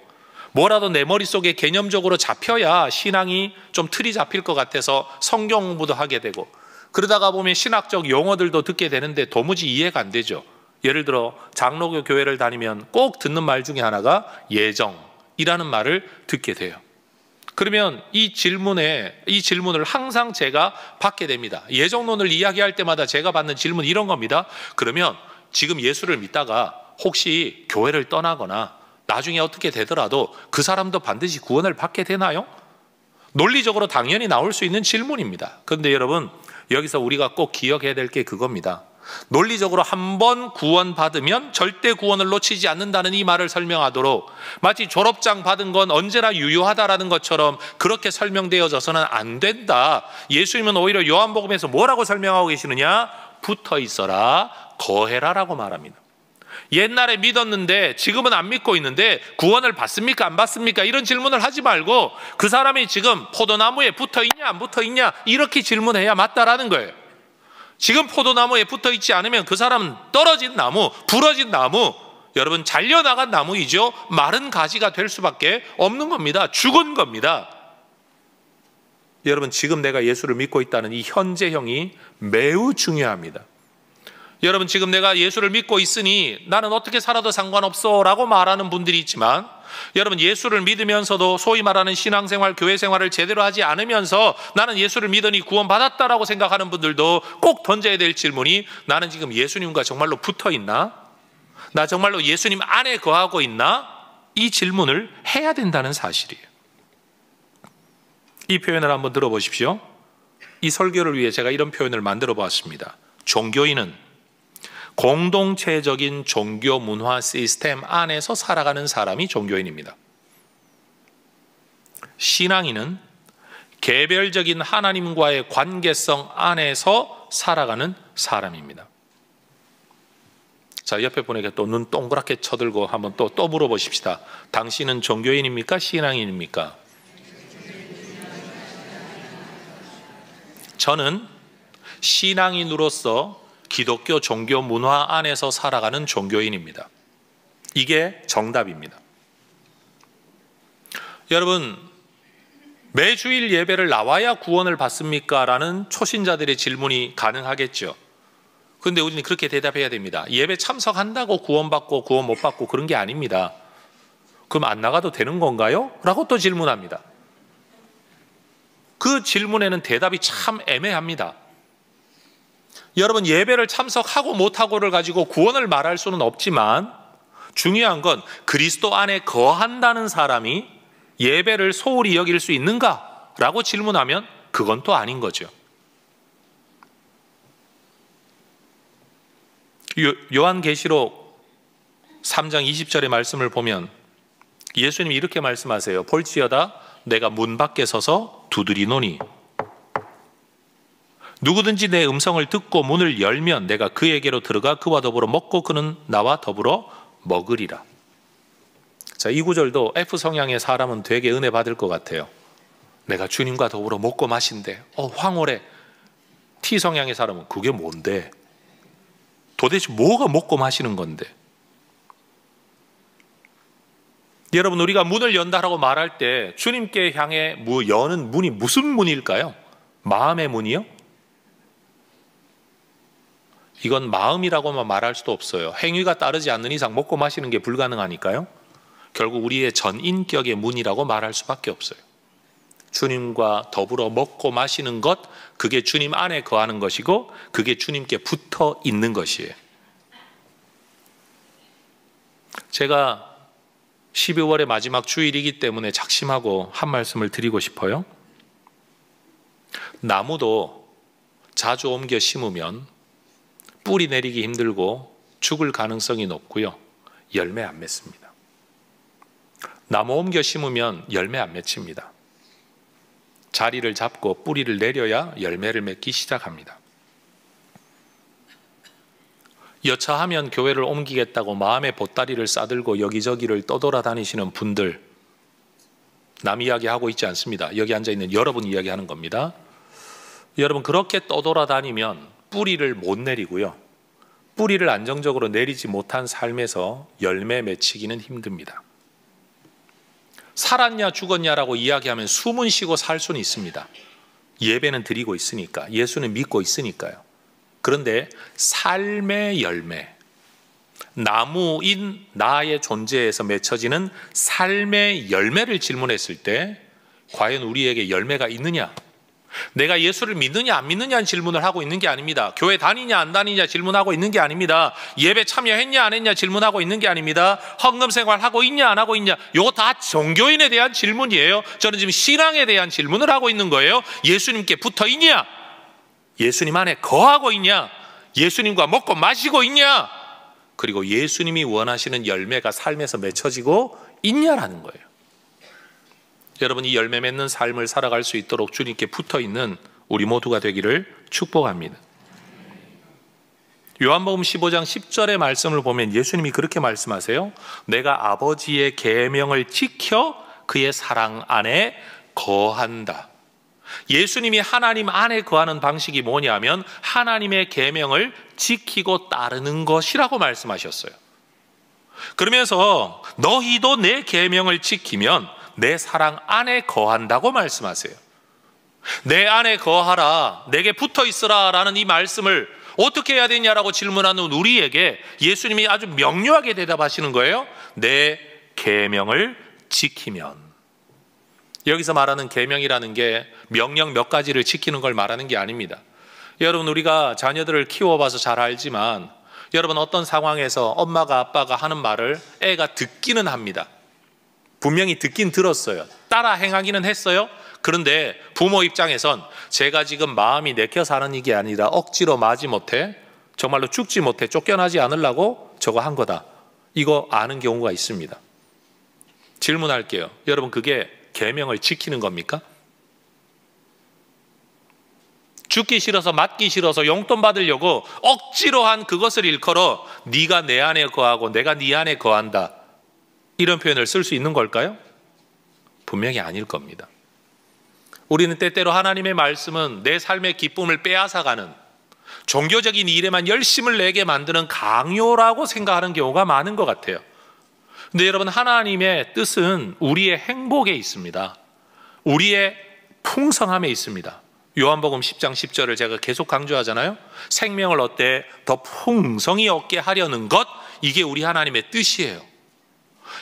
D: 뭐라도 내 머릿속에 개념적으로 잡혀야 신앙이 좀 틀이 잡힐 것 같아서 성경 공부도 하게 되고, 그러다가 보면 신학적 용어들도 듣게 되는데 도무지 이해가 안 되죠. 예를 들어 장로교 교회를 다니면 꼭 듣는 말 중에 하나가 예정이라는 말을 듣게 돼요. 그러면 이 질문을 항상 제가 받게 됩니다. 예정론을 이야기할 때마다 제가 받는 질문이 이런 겁니다. 그러면 지금 예수를 믿다가 혹시 교회를 떠나거나 나중에 어떻게 되더라도 그 사람도 반드시 구원을 받게 되나요? 논리적으로 당연히 나올 수 있는 질문입니다. 그런데 여러분, 여기서 우리가 꼭 기억해야 될 게 그겁니다. 논리적으로 한번 구원받으면 절대 구원을 놓치지 않는다는 이 말을 설명하도록 마치 졸업장 받은 건 언제나 유효하다라는 것처럼 그렇게 설명되어져서는 안 된다. 예수님은 오히려 요한복음에서 뭐라고 설명하고 계시느냐? 붙어 있어라, 거해라 라고 말합니다. 옛날에 믿었는데 지금은 안 믿고 있는데 구원을 받습니까? 안 받습니까? 이런 질문을 하지 말고 그 사람이 지금 포도나무에 붙어 있냐 안 붙어 있냐 이렇게 질문해야 맞다라는 거예요. 지금 포도나무에 붙어 있지 않으면 그 사람은 떨어진 나무, 부러진 나무, 여러분 잘려나간 나무이죠. 마른 가지가 될 수밖에 없는 겁니다. 죽은 겁니다. 여러분, 지금 내가 예수를 믿고 있다는 이 현재형이 매우 중요합니다. 여러분, 지금 내가 예수를 믿고 있으니 나는 어떻게 살아도 상관없어 라고 말하는 분들이 있지만, 여러분 예수를 믿으면서도 소위 말하는 신앙생활, 교회생활을 제대로 하지 않으면서 나는 예수를 믿으니 구원받았다라고 생각하는 분들도 꼭 던져야 될 질문이, 나는 지금 예수님과 정말로 붙어 있나? 나 정말로 예수님 안에 거하고 있나? 이 질문을 해야 된다는 사실이에요. 이 표현을 한번 들어보십시오. 이 설교를 위해 제가 이런 표현을 만들어 보았습니다. 종교인은 공동체적인 종교 문화 시스템 안에서 살아가는 사람이 종교인입니다. 신앙인은 개별적인 하나님과의 관계성 안에서 살아가는 사람입니다. 자, 옆에 분에게 또 눈 동그랗게 쳐들고 한번 또 물어보십시다. 당신은 종교인입니까? 신앙인입니까? 저는 신앙인으로서 기독교 종교 문화 안에서 살아가는 종교인입니다. 이게 정답입니다. 여러분, 매주일 예배를 나와야 구원을 받습니까? 라는 초신자들의 질문이 가능하겠죠. 그런데 우리는 그렇게 대답해야 됩니다. 예배 참석한다고 구원받고 구원 못 받고 그런 게 아닙니다. 그럼 안 나가도 되는 건가요? 라고 또 질문합니다. 그 질문에는 대답이 참 애매합니다. 여러분, 예배를 참석하고 못하고를 가지고 구원을 말할 수는 없지만 중요한 건 그리스도 안에 거한다는 사람이 예배를 소홀히 여길 수 있는가? 라고 질문하면 그건 또 아닌 거죠. 요한계시록 3장 20절의 말씀을 보면 예수님이 이렇게 말씀하세요. 볼지어다 내가 문 밖에 서서 두드리노니 누구든지 내 음성을 듣고 문을 열면 내가 그에게로 들어가 그와 더불어 먹고 그는 나와 더불어 먹으리라. 자, 이 구절도 F 성향의 사람은 되게 은혜 받을 것 같아요. 내가 주님과 더불어 먹고 마신대. 황홀해. T 성향의 사람은 그게 뭔데? 도대체 뭐가 먹고 마시는 건데? 여러분, 우리가 문을 연다라고 말할 때 주님께 향해 여는 문이 무슨 문일까요? 마음의 문이요? 이건 마음이라고만 말할 수도 없어요. 행위가 따르지 않는 이상 먹고 마시는 게 불가능하니까요. 결국 우리의 전인격의 문이라고 말할 수밖에 없어요. 주님과 더불어 먹고 마시는 것, 그게 주님 안에 거하는 것이고 그게 주님께 붙어 있는 것이에요. 제가 12월의 마지막 주일이기 때문에 작심하고 한 말씀을 드리고 싶어요. 나무도 자주 옮겨 심으면 뿌리 내리기 힘들고 죽을 가능성이 높고요. 열매 안 맺습니다. 나무 옮겨 심으면 열매 안 맺힙니다. 자리를 잡고 뿌리를 내려야 열매를 맺기 시작합니다. 여차하면 교회를 옮기겠다고 마음의 보따리를 싸들고 여기저기를 떠돌아다니시는 분들, 남 이야기하고 있지 않습니다. 여기 앉아있는 여러분 이야기하는 겁니다. 여러분, 그렇게 떠돌아다니면 뿌리를 못 내리고요. 뿌리를 안정적으로 내리지 못한 삶에서 열매 맺히기는 힘듭니다. 살았냐 죽었냐라고 이야기하면 숨은 쉬고 살 수는 있습니다. 예배는 드리고 있으니까, 예수는 믿고 있으니까요. 그런데 삶의 열매, 나무인 나의 존재에서 맺혀지는 삶의 열매를 질문했을 때 과연 우리에게 열매가 있느냐? 내가 예수를 믿느냐 안 믿느냐는 질문을 하고 있는 게 아닙니다. 교회 다니냐 안 다니냐 질문하고 있는 게 아닙니다. 예배 참여했냐 안 했냐 질문하고 있는 게 아닙니다. 헌금 생활하고 있냐 안 하고 있냐, 이거 다 종교인에 대한 질문이에요. 저는 지금 신앙에 대한 질문을 하고 있는 거예요. 예수님께 붙어 있냐? 예수님 안에 거하고 있냐? 예수님과 먹고 마시고 있냐? 그리고 예수님이 원하시는 열매가 삶에서 맺혀지고 있냐라는 거예요. 여러분, 이 열매 맺는 삶을 살아갈 수 있도록 주님께 붙어있는 우리 모두가 되기를 축복합니다. 요한복음 15장 10절의 말씀을 보면 예수님이 그렇게 말씀하세요. 내가 아버지의 계명을 지켜 그의 사랑 안에 거한다. 예수님이 하나님 안에 거하는 방식이 뭐냐면 하나님의 계명을 지키고 따르는 것이라고 말씀하셨어요. 그러면서 너희도 내 계명을 지키면 내 사랑 안에 거한다고 말씀하세요. 내 안에 거하라, 내게 붙어 있으라 라는 이 말씀을 어떻게 해야 되냐라고 질문하는 우리에게 예수님이 아주 명료하게 대답하시는 거예요. 내 계명을 지키면. 여기서 말하는 계명이라는 게 명령 몇 가지를 지키는 걸 말하는 게 아닙니다. 여러분, 우리가 자녀들을 키워봐서 잘 알지만 여러분, 어떤 상황에서 엄마가 아빠가 하는 말을 애가 듣기는 합니다. 분명히 듣긴 들었어요. 따라 행하기는 했어요. 그런데 부모 입장에선 제가 지금 마음이 내켜서 하는 이게 아니라 억지로 마지못해, 정말로 죽지 못해 쫓겨나지 않으려고 저거 한 거다, 이거 아는 경우가 있습니다. 질문할게요. 여러분, 그게 계명을 지키는 겁니까? 죽기 싫어서 맞기 싫어서 용돈 받으려고 억지로 한 그것을 일컬어 네가 내 안에 거하고 내가 네 안에 거한다, 이런 표현을 쓸 수 있는 걸까요? 분명히 아닐 겁니다. 우리는 때때로 하나님의 말씀은 내 삶의 기쁨을 빼앗아가는, 종교적인 일에만 열심을 내게 만드는 강요라고 생각하는 경우가 많은 것 같아요. 근데 여러분, 하나님의 뜻은 우리의 행복에 있습니다. 우리의 풍성함에 있습니다. 요한복음 10장 10절을 제가 계속 강조하잖아요. 생명을 얻되 더 풍성히 얻게 하려는 것, 이게 우리 하나님의 뜻이에요.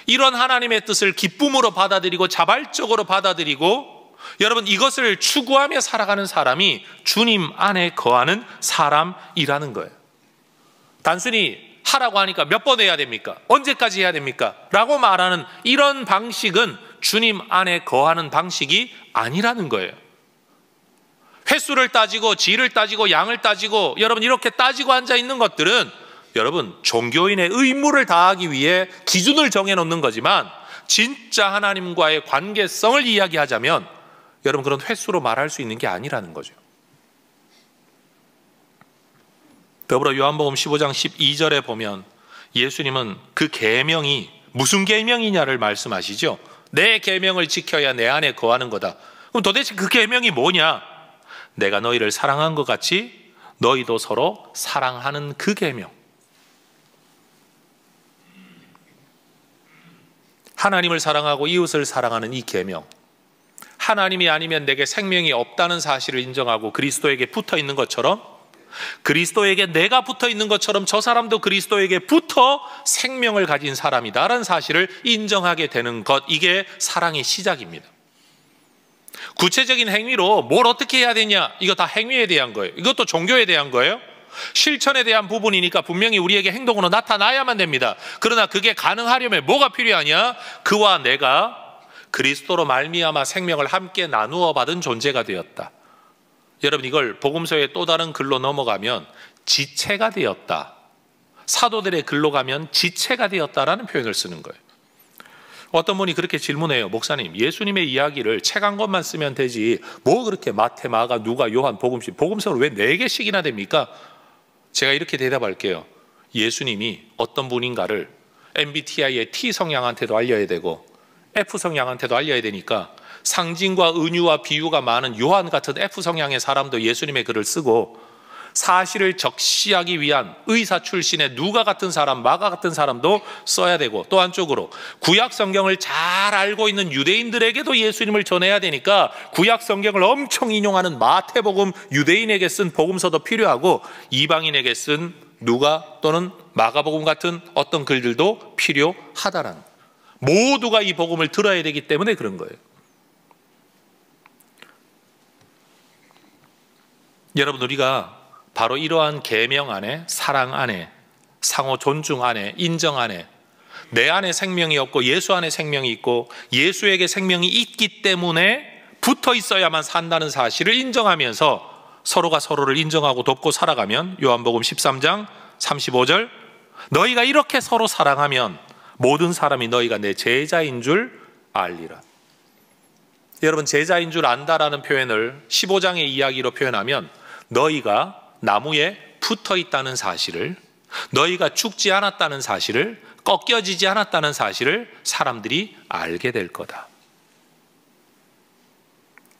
D: 이런 하나님의 뜻을 기쁨으로 받아들이고 자발적으로 받아들이고 여러분, 이것을 추구하며 살아가는 사람이 주님 안에 거하는 사람이라는 거예요. 단순히 하라고 하니까 몇 번 해야 됩니까? 언제까지 해야 됩니까? 라고 말하는 이런 방식은 주님 안에 거하는 방식이 아니라는 거예요. 횟수를 따지고 질을 따지고 양을 따지고 여러분, 이렇게 따지고 앉아 있는 것들은 여러분, 종교인의 의무를 다하기 위해 기준을 정해놓는 거지만 진짜 하나님과의 관계성을 이야기하자면 여러분, 그런 횟수로 말할 수 있는 게 아니라는 거죠. 더불어 요한복음 15장 12절에 보면 예수님은 그 계명이 무슨 계명이냐를 말씀하시죠. 내 계명을 지켜야 내 안에 거하는 거다. 그럼 도대체 그 계명이 뭐냐? 내가 너희를 사랑한 것 같이 너희도 서로 사랑하는 그 계명. 하나님을 사랑하고 이웃을 사랑하는 이 계명, 하나님이 아니면 내게 생명이 없다는 사실을 인정하고 그리스도에게 붙어 있는 것처럼, 그리스도에게 내가 붙어 있는 것처럼 저 사람도 그리스도에게 붙어 생명을 가진 사람이다라는 사실을 인정하게 되는 것, 이게 사랑의 시작입니다. 구체적인 행위로 뭘 어떻게 해야 되냐, 이거 다 행위에 대한 거예요. 이것도 종교에 대한 거예요. 실천에 대한 부분이니까 분명히 우리에게 행동으로 나타나야만 됩니다. 그러나 그게 가능하려면 뭐가 필요하냐? 그와 내가 그리스도로 말미암아 생명을 함께 나누어 받은 존재가 되었다. 여러분, 이걸 복음서의 또 다른 글로 넘어가면 지체가 되었다, 사도들의 글로 가면 지체가 되었다라는 표현을 쓰는 거예요. 어떤 분이 그렇게 질문해요. 목사님, 예수님의 이야기를 책 한 권만 쓰면 되지 뭐 그렇게 마태, 마가, 누가, 요한, 복음서, 복음서를 왜 4개씩이나 됩니까? 제가 이렇게 대답할게요. 예수님이 어떤 분인가를 MBTI의 T 성향한테도 알려야 되고 F 성향한테도 알려야 되니까 상징과 은유와 비유가 많은 요한 같은 F 성향의 사람도 예수님의 글을 쓰고 사실을 적시하기 위한 의사 출신의 누가 같은 사람, 마가 같은 사람도 써야 되고, 또 한쪽으로 구약 성경을 잘 알고 있는 유대인들에게도 예수님을 전해야 되니까 구약 성경을 엄청 인용하는 마태복음, 유대인에게 쓴 복음서도 필요하고, 이방인에게 쓴 누가 또는 마가복음 같은 어떤 글들도 필요하다라는, 모두가 이 복음을 들어야 되기 때문에 그런 거예요. 여러분, 우리가 바로 이러한 계명 안에, 사랑 안에, 상호 존중 안에, 인정 안에, 내 안에 생명이 없고 예수 안에 생명이 있고 예수에게 생명이 있기 때문에 붙어 있어야만 산다는 사실을 인정하면서 서로가 서로를 인정하고 돕고 살아가면, 요한복음 13장 35절, 너희가 이렇게 서로 사랑하면 모든 사람이 너희가 내 제자인 줄 알리라. 여러분, 제자인 줄 안다라는 표현을 15장의 이야기로 표현하면, 너희가 나무에 붙어 있다는 사실을, 너희가 죽지 않았다는 사실을, 꺾여지지 않았다는 사실을 사람들이 알게 될 거다.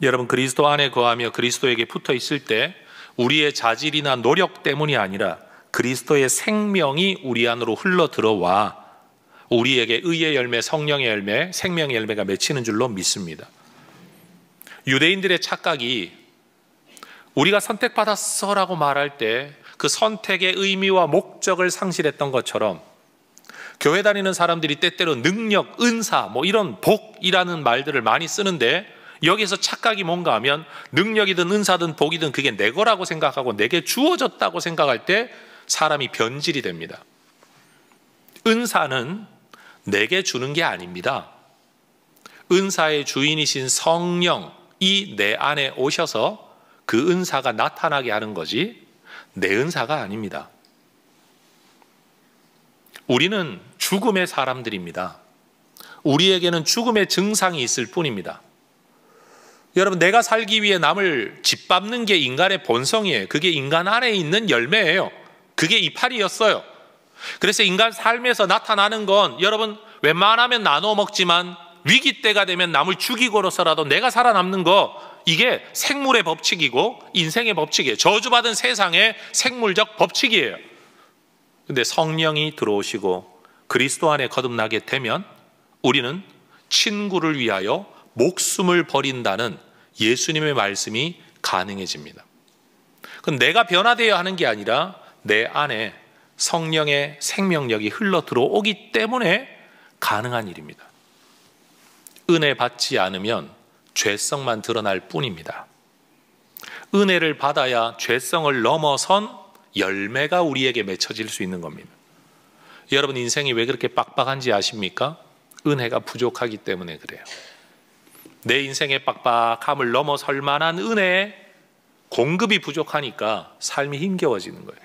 D: 여러분, 그리스도 안에 거하며 그리스도에게 붙어 있을 때 우리의 자질이나 노력 때문이 아니라 그리스도의 생명이 우리 안으로 흘러 들어와 우리에게 의의 열매, 성령의 열매, 생명의 열매가 맺히는 줄로 믿습니다. 유대인들의 착각이 우리가 선택받았어라고 말할 때 그 선택의 의미와 목적을 상실했던 것처럼, 교회 다니는 사람들이 때때로 능력, 은사, 뭐 이런 복이라는 말들을 많이 쓰는데, 여기서 착각이 뭔가 하면 능력이든 은사든 복이든 그게 내 거라고 생각하고 내게 주어졌다고 생각할 때 사람이 변질이 됩니다. 은사는 내게 주는 게 아닙니다. 은사의 주인이신 성령이 내 안에 오셔서 그 은사가 나타나게 하는 거지 내 은사가 아닙니다. 우리는 죽음의 사람들입니다. 우리에게는 죽음의 증상이 있을 뿐입니다. 여러분, 내가 살기 위해 남을 짓밟는 게 인간의 본성이에요. 그게 인간 안에 있는 열매예요. 그게 이파리였어요. 그래서 인간 삶에서 나타나는 건, 여러분, 웬만하면 나눠 먹지만 위기 때가 되면 남을 죽이고로서라도 내가 살아남는 거, 이게 생물의 법칙이고 인생의 법칙이에요. 저주받은 세상의 생물적 법칙이에요. 근데 성령이 들어오시고 그리스도 안에 거듭나게 되면 우리는 친구를 위하여 목숨을 버린다는 예수님의 말씀이 가능해집니다. 그럼 내가 변화되어야 하는 게 아니라 내 안에 성령의 생명력이 흘러 들어오기 때문에 가능한 일입니다. 은혜 받지 않으면 죄성만 드러날 뿐입니다. 은혜를 받아야 죄성을 넘어선 열매가 우리에게 맺혀질 수 있는 겁니다. 여러분, 인생이 왜 그렇게 빡빡한지 아십니까? 은혜가 부족하기 때문에 그래요. 내 인생의 빡빡함을 넘어설 만한 은혜의 공급이 부족하니까 삶이 힘겨워지는 거예요.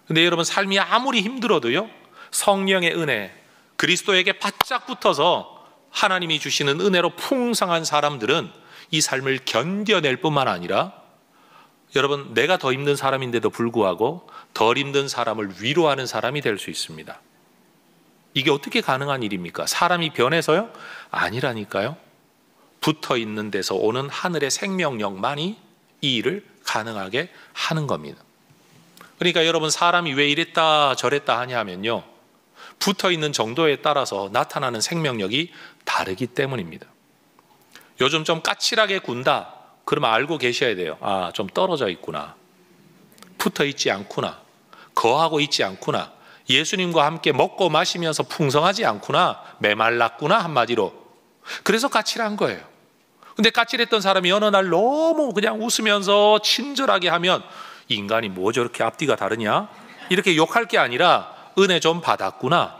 D: 근데 여러분, 삶이 아무리 힘들어도요, 성령의 은혜, 그리스도에게 바짝 붙어서 하나님이 주시는 은혜로 풍성한 사람들은 이 삶을 견뎌낼 뿐만 아니라, 여러분, 내가 더 힘든 사람인데도 불구하고 덜 힘든 사람을 위로하는 사람이 될 수 있습니다. 이게 어떻게 가능한 일입니까? 사람이 변해서요? 아니라니까요. 붙어 있는 데서 오는 하늘의 생명력만이 이 일을 가능하게 하는 겁니다. 그러니까 여러분, 사람이 왜 이랬다 저랬다 하냐면요, 붙어 있는 정도에 따라서 나타나는 생명력이 다르기 때문입니다. 요즘 좀 까칠하게 군다, 그러면 알고 계셔야 돼요. 아, 좀 떨어져 있구나. 붙어 있지 않구나. 거하고 있지 않구나. 예수님과 함께 먹고 마시면서 풍성하지 않구나. 메말랐구나, 한마디로. 그래서 까칠한 거예요. 근데 까칠했던 사람이 어느 날 너무 그냥 웃으면서 친절하게 하면, 인간이 뭐 저렇게 앞뒤가 다르냐? 이렇게 욕할 게 아니라, 은혜 좀 받았구나.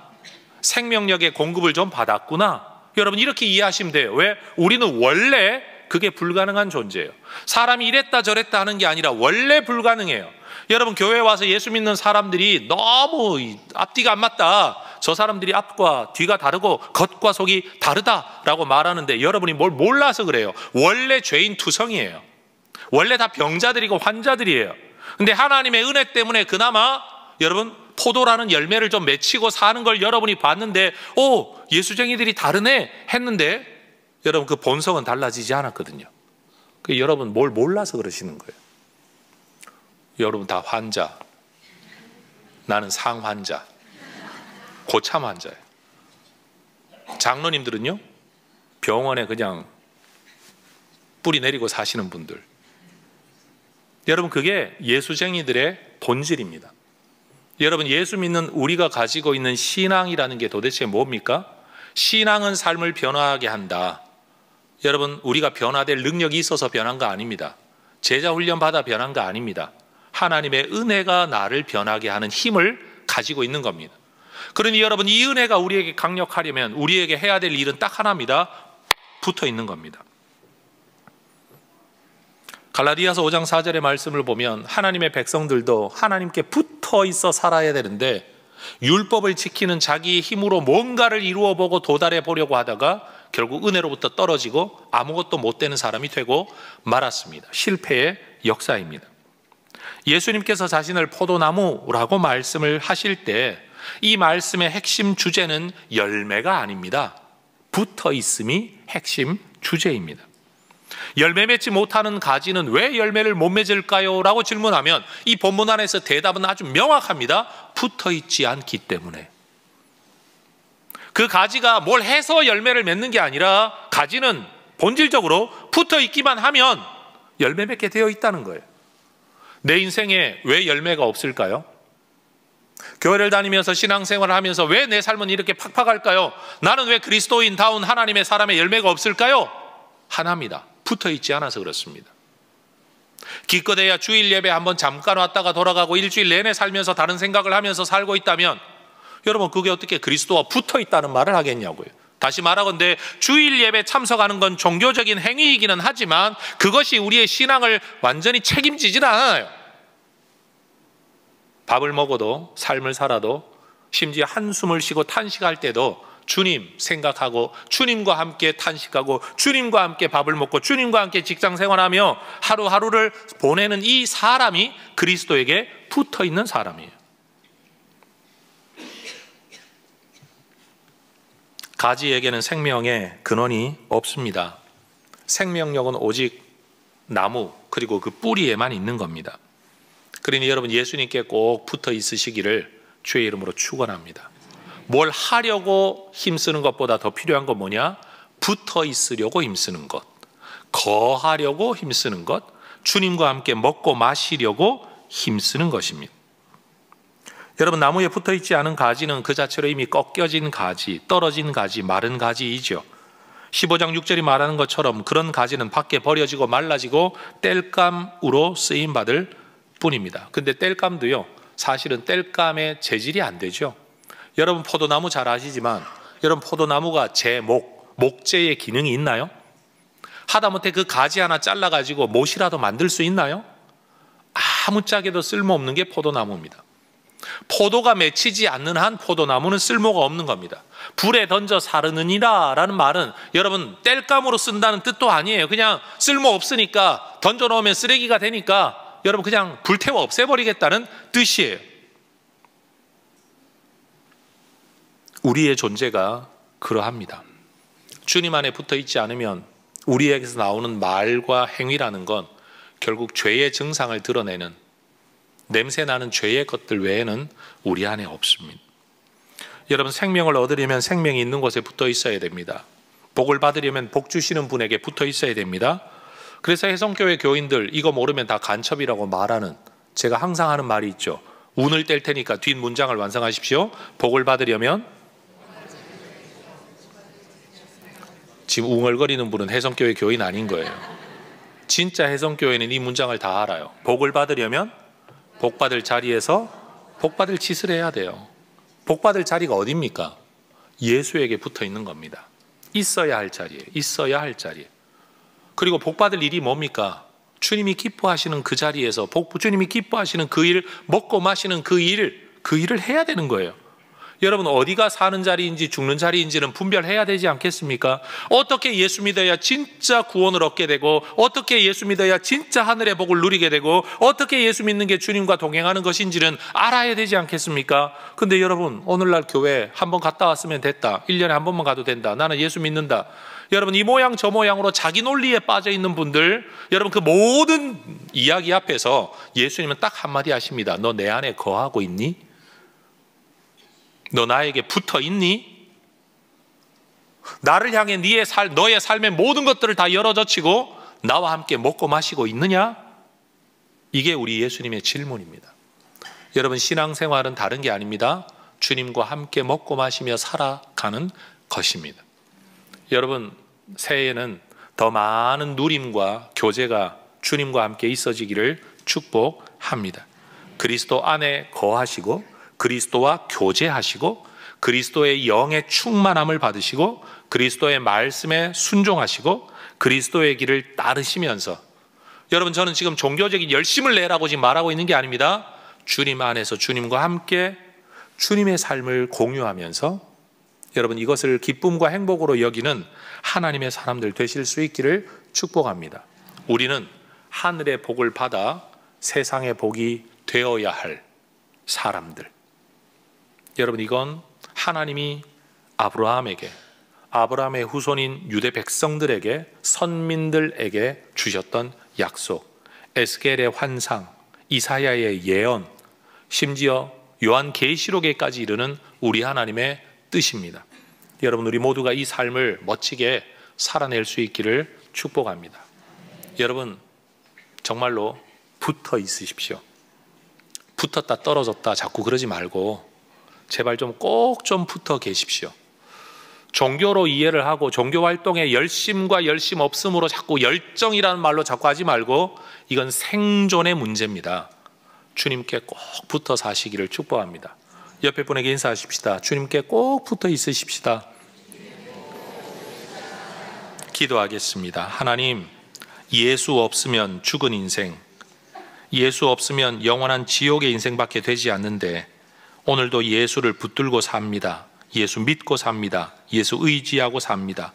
D: 생명력의 공급을 좀 받았구나. 여러분, 이렇게 이해하시면 돼요. 왜? 우리는 원래 그게 불가능한 존재예요. 사람이 이랬다 저랬다 하는 게 아니라 원래 불가능해요. 여러분, 교회에 와서 예수 믿는 사람들이 너무 앞뒤가 안 맞다, 저 사람들이 앞과 뒤가 다르고 겉과 속이 다르다라고 말하는데, 여러분이 뭘 몰라서 그래요. 원래 죄인 투성이에요. 원래 다 병자들이고 환자들이에요. 근데 하나님의 은혜 때문에 그나마 여러분 포도라는 열매를 좀 맺히고 사는 걸 여러분이 봤는데, 오, 예수쟁이들이 다르네 했는데, 여러분 그 본성은 달라지지 않았거든요. 여러분 뭘 몰라서 그러시는 거예요. 여러분 다 환자. 나는 상환자. 고참 환자예요. 장로님들은요, 병원에 그냥 뿌리 내리고 사시는 분들. 여러분, 그게 예수쟁이들의 본질입니다. 여러분, 예수 믿는 우리가 가지고 있는 신앙이라는 게 도대체 뭡니까? 신앙은 삶을 변화하게 한다. 여러분, 우리가 변화될 능력이 있어서 변한 거 아닙니다. 제자 훈련 받아 변한 거 아닙니다. 하나님의 은혜가 나를 변하게 하는 힘을 가지고 있는 겁니다. 그러니 여러분, 이 은혜가 우리에게 강력하려면 우리에게 해야 될 일은 딱 하나입니다. 붙어 있는 겁니다. 갈라디아서 5장 4절의 말씀을 보면 하나님의 백성들도 하나님께 붙어 있어 살아야 되는데, 율법을 지키는 자기의 힘으로 뭔가를 이루어 보고 도달해 보려고 하다가 결국 은혜로부터 떨어지고 아무것도 못 되는 사람이 되고 말았습니다. 실패의 역사입니다. 예수님께서 자신을 포도나무라고 말씀을 하실 때 이 말씀의 핵심 주제는 열매가 아닙니다. 붙어 있음이 핵심 주제입니다. 열매 맺지 못하는 가지는 왜 열매를 못 맺을까요? 라고 질문하면 이 본문 안에서 대답은 아주 명확합니다. 붙어 있지 않기 때문에. 그 가지가 뭘 해서 열매를 맺는 게 아니라 가지는 본질적으로 붙어 있기만 하면 열매 맺게 되어 있다는 거예요. 내 인생에 왜 열매가 없을까요? 교회를 다니면서 신앙생활을 하면서 왜 내 삶은 이렇게 팍팍할까요? 나는 왜 그리스도인다운 하나님의 사람의 열매가 없을까요? 하나입니다. 붙어 있지 않아서 그렇습니다. 기껏해야 주일 예배 한번 잠깐 왔다가 돌아가고 일주일 내내 살면서 다른 생각을 하면서 살고 있다면 여러분, 그게 어떻게 그리스도와 붙어 있다는 말을 하겠냐고요. 다시 말하건대 주일 예배 참석하는 건 종교적인 행위이기는 하지만 그것이 우리의 신앙을 완전히 책임지지는 않아요. 밥을 먹어도, 삶을 살아도, 심지어 한숨을 쉬고 탄식할 때도 주님 생각하고 주님과 함께 탄식하고 주님과 함께 밥을 먹고 주님과 함께 직장 생활하며 하루하루를 보내는 이 사람이 그리스도에게 붙어 있는 사람이에요. 가지에게는 생명의 근원이 없습니다. 생명력은 오직 나무 그리고 그 뿌리에만 있는 겁니다. 그러니 여러분, 예수님께 꼭 붙어 있으시기를 주의 이름으로 축원합니다. 뭘 하려고 힘쓰는 것보다 더 필요한 건 뭐냐? 붙어 있으려고 힘쓰는 것, 거하려고 힘쓰는 것, 주님과 함께 먹고 마시려고 힘쓰는 것입니다. 여러분, 나무에 붙어 있지 않은 가지는 그 자체로 이미 꺾여진 가지, 떨어진 가지, 마른 가지이죠. 15장 6절이 말하는 것처럼 그런 가지는 밖에 버려지고 말라지고 땔감으로 쓰임받을 뿐입니다. 근데 땔감도요, 사실은 땔감의 재질이 안 되죠. 여러분, 포도나무 잘 아시지만 여러분, 포도나무가 목재의 기능이 있나요? 하다못해 그 가지 하나 잘라가지고 못이라도 만들 수 있나요? 아무짝에도 쓸모없는 게 포도나무입니다. 포도가 맺히지 않는 한 포도나무는 쓸모가 없는 겁니다. 불에 던져 사르느니라 라는 말은 여러분, 땔감으로 쓴다는 뜻도 아니에요. 그냥 쓸모없으니까 던져놓으면 쓰레기가 되니까 여러분 그냥 불태워 없애버리겠다는 뜻이에요. 우리의 존재가 그러합니다. 주님 안에 붙어 있지 않으면 우리에게서 나오는 말과 행위라는 건 결국 죄의 증상을 드러내는, 냄새나는 죄의 것들 외에는 우리 안에 없습니다. 여러분, 생명을 얻으려면 생명이 있는 곳에 붙어 있어야 됩니다. 복을 받으려면 복 주시는 분에게 붙어 있어야 됩니다. 그래서 혜성교회 교인들 이거 모르면 다 간첩이라고 말하는, 제가 항상 하는 말이 있죠. 운을 뗄 테니까 뒷 문장을 완성하십시오. 복을 받으려면, 지금 웅얼거리는 분은 혜성교회 교인 아닌 거예요. 진짜 혜성교회는 이 문장을 다 알아요. 복을 받으려면 복받을 자리에서 복받을 짓을 해야 돼요. 복받을 자리가 어디입니까? 예수에게 붙어 있는 겁니다. 있어야 할 자리에, 있어야 할 자리에. 그리고 복받을 일이 뭡니까? 주님이 기뻐하시는 그 자리에서 주님이 기뻐하시는 그 일, 먹고 마시는 그 일을 해야 되는 거예요. 여러분, 어디가 사는 자리인지 죽는 자리인지는 분별해야 되지 않겠습니까? 어떻게 예수 믿어야 진짜 구원을 얻게 되고, 어떻게 예수 믿어야 진짜 하늘의 복을 누리게 되고, 어떻게 예수 믿는 게 주님과 동행하는 것인지는 알아야 되지 않겠습니까? 근데 여러분, 오늘날 교회 한번 갔다 왔으면 됐다, 1년에 한 번만 가도 된다, 나는 예수 믿는다, 여러분 이 모양 저 모양으로 자기 논리에 빠져 있는 분들, 여러분 그 모든 이야기 앞에서 예수님은 딱 한마디 하십니다. 너 내 안에 거하고 있니? 너 나에게 붙어 있니? 나를 향해 너의 삶의 모든 것들을 다 열어젖히고 나와 함께 먹고 마시고 있느냐? 이게 우리 예수님의 질문입니다. 여러분, 신앙생활은 다른 게 아닙니다. 주님과 함께 먹고 마시며 살아가는 것입니다. 여러분, 새해에는 더 많은 누림과 교제가 주님과 함께 있어지기를 축복합니다. 그리스도 안에 거하시고, 그리스도와 교제하시고, 그리스도의 영의 충만함을 받으시고, 그리스도의 말씀에 순종하시고, 그리스도의 길을 따르시면서, 여러분 저는 지금 종교적인 열심을 내라고 지금 말하고 있는 게 아닙니다. 주님 안에서 주님과 함께 주님의 삶을 공유하면서 여러분 이것을 기쁨과 행복으로 여기는 하나님의 사람들 되실 수 있기를 축복합니다. 우리는 하늘의 복을 받아 세상의 복이 되어야 할 사람들. 여러분, 이건 하나님이 아브라함의 후손인 유대 백성들에게, 선민들에게 주셨던 약속, 에스겔의 환상, 이사야의 예언, 심지어 요한계시록에까지 이르는 우리 하나님의 뜻입니다. 여러분, 우리 모두가 이 삶을 멋지게 살아낼 수 있기를 축복합니다. 여러분, 정말로 붙어 있으십시오. 붙었다 떨어졌다 자꾸 그러지 말고 제발 좀 꼭 좀 붙어 계십시오. 종교로 이해를 하고 종교 활동에 열심과 열심 없음으로 자꾸 열정이라는 말로 자꾸 하지 말고 이건 생존의 문제입니다. 주님께 꼭 붙어 사시기를 축복합니다. 옆에 분에게 인사하십시다. 주님께 꼭 붙어 있으십시다. 기도하겠습니다. 하나님, 예수 없으면 죽은 인생, 예수 없으면 영원한 지옥의 인생밖에 되지 않는데 오늘도 예수를 붙들고 삽니다. 예수 믿고 삽니다. 예수 의지하고 삽니다.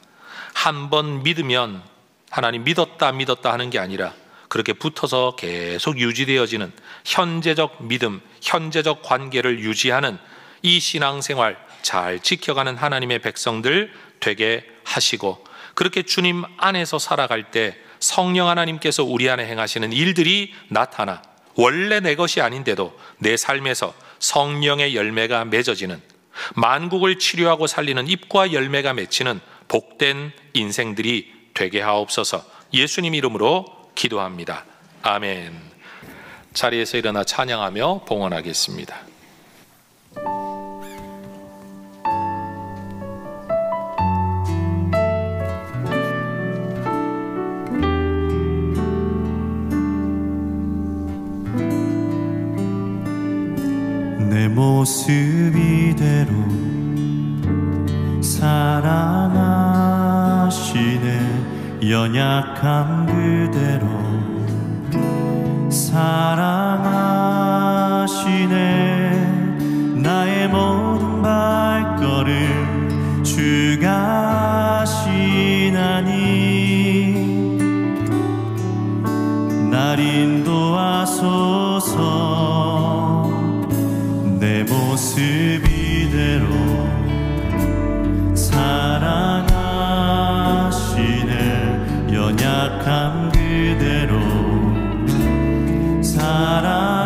D: 한 번 믿으면 하나님 믿었다 하는 게 아니라 그렇게 붙어서 계속 유지되어지는 현재적 믿음, 현재적 관계를 유지하는 이 신앙생활 잘 지켜가는 하나님의 백성들 되게 하시고, 그렇게 주님 안에서 살아갈 때 성령 하나님께서 우리 안에 행하시는 일들이 나타나 원래 내 것이 아닌데도 내 삶에서 성령의 열매가 맺어지는, 만국을 치료하고 살리는 잎과 열매가 맺히는 복된 인생들이 되게 하옵소서. 예수님 이름으로 기도합니다. 아멘. 자리에서 일어나 찬양하며 봉헌하겠습니다.
E: 내 모습 이대로 사랑하시네. 연약함 그대로 사랑하시네. 나의 모든 발걸음 주가 하시나니 날 인도하소서. 내 모습 이대로 사랑하시네. 연약함 그대로 사랑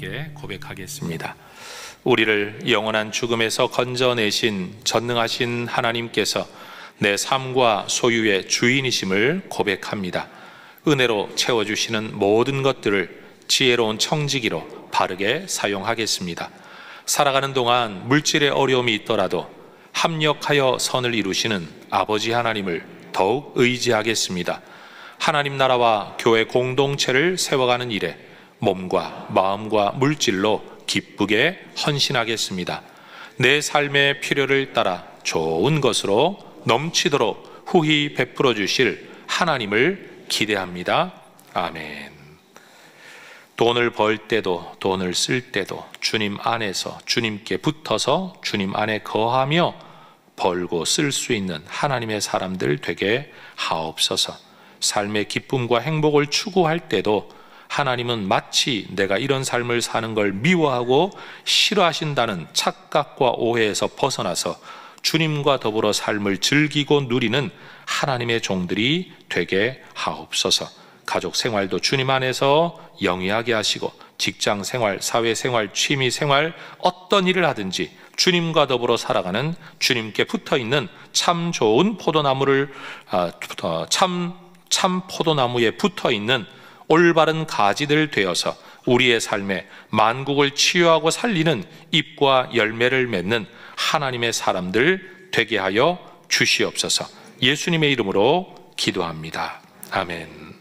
D: 함께 고백하겠습니다. 우리를 영원한 죽음에서 건져내신 전능하신 하나님께서 내 삶과 소유의 주인이심을 고백합니다. 은혜로 채워주시는 모든 것들을 지혜로운 청지기로 바르게 사용하겠습니다. 살아가는 동안 물질의 어려움이 있더라도 합력하여 선을 이루시는 아버지 하나님을 더욱 의지하겠습니다. 하나님 나라와 교회 공동체를 세워가는 일에 몸과 마음과 물질로 기쁘게 헌신하겠습니다. 내 삶의 필요를 따라 좋은 것으로 넘치도록 후히 베풀어 주실 하나님을 기대합니다. 아멘. 돈을 벌 때도 돈을 쓸 때도 주님 안에서 주님께 붙어서 주님 안에 거하며 벌고 쓸 수 있는 하나님의 사람들 되게 하옵소서. 삶의 기쁨과 행복을 추구할 때도 하나님은 마치 내가 이런 삶을 사는 걸 미워하고 싫어하신다는 착각과 오해에서 벗어나서 주님과 더불어 삶을 즐기고 누리는 하나님의 종들이 되게 하옵소서. 가족 생활도 주님 안에서 영위하게 하시고 직장 생활, 사회 생활, 취미 생활 어떤 일을 하든지 주님과 더불어 살아가는 주님께 붙어있는 참 좋은 포도나무를 참 포도나무에 붙어있는 올바른 가지들 되어서 우리의 삶에 만국을 치유하고 살리는 잎과 열매를 맺는 하나님의 사람들 되게 하여 주시옵소서. 예수님의 이름으로 기도합니다. 아멘.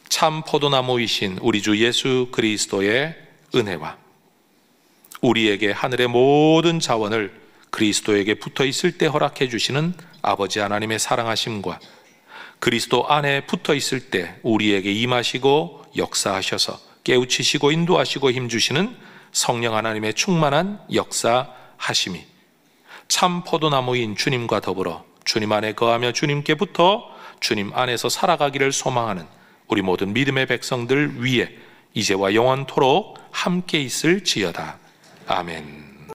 D: 참 포도나무이신 우리 주 예수 그리스도의 은혜와 우리에게 하늘의 모든 자원을 그리스도에게 붙어 있을 때 허락해 주시는 아버지 하나님의 사랑하심과 그리스도 안에 붙어 있을 때 우리에게 임하시고 역사하셔서 깨우치시고 인도하시고 힘주시는 성령 하나님의 충만한 역사하심이 참 포도나무인 주님과 더불어 주님 안에 거하며 주님께 붙어 주님 안에서 살아가기를 소망하는 우리 모든 믿음의 백성들 위에 이제와 영원토록 함께 있을지어다. 아멘.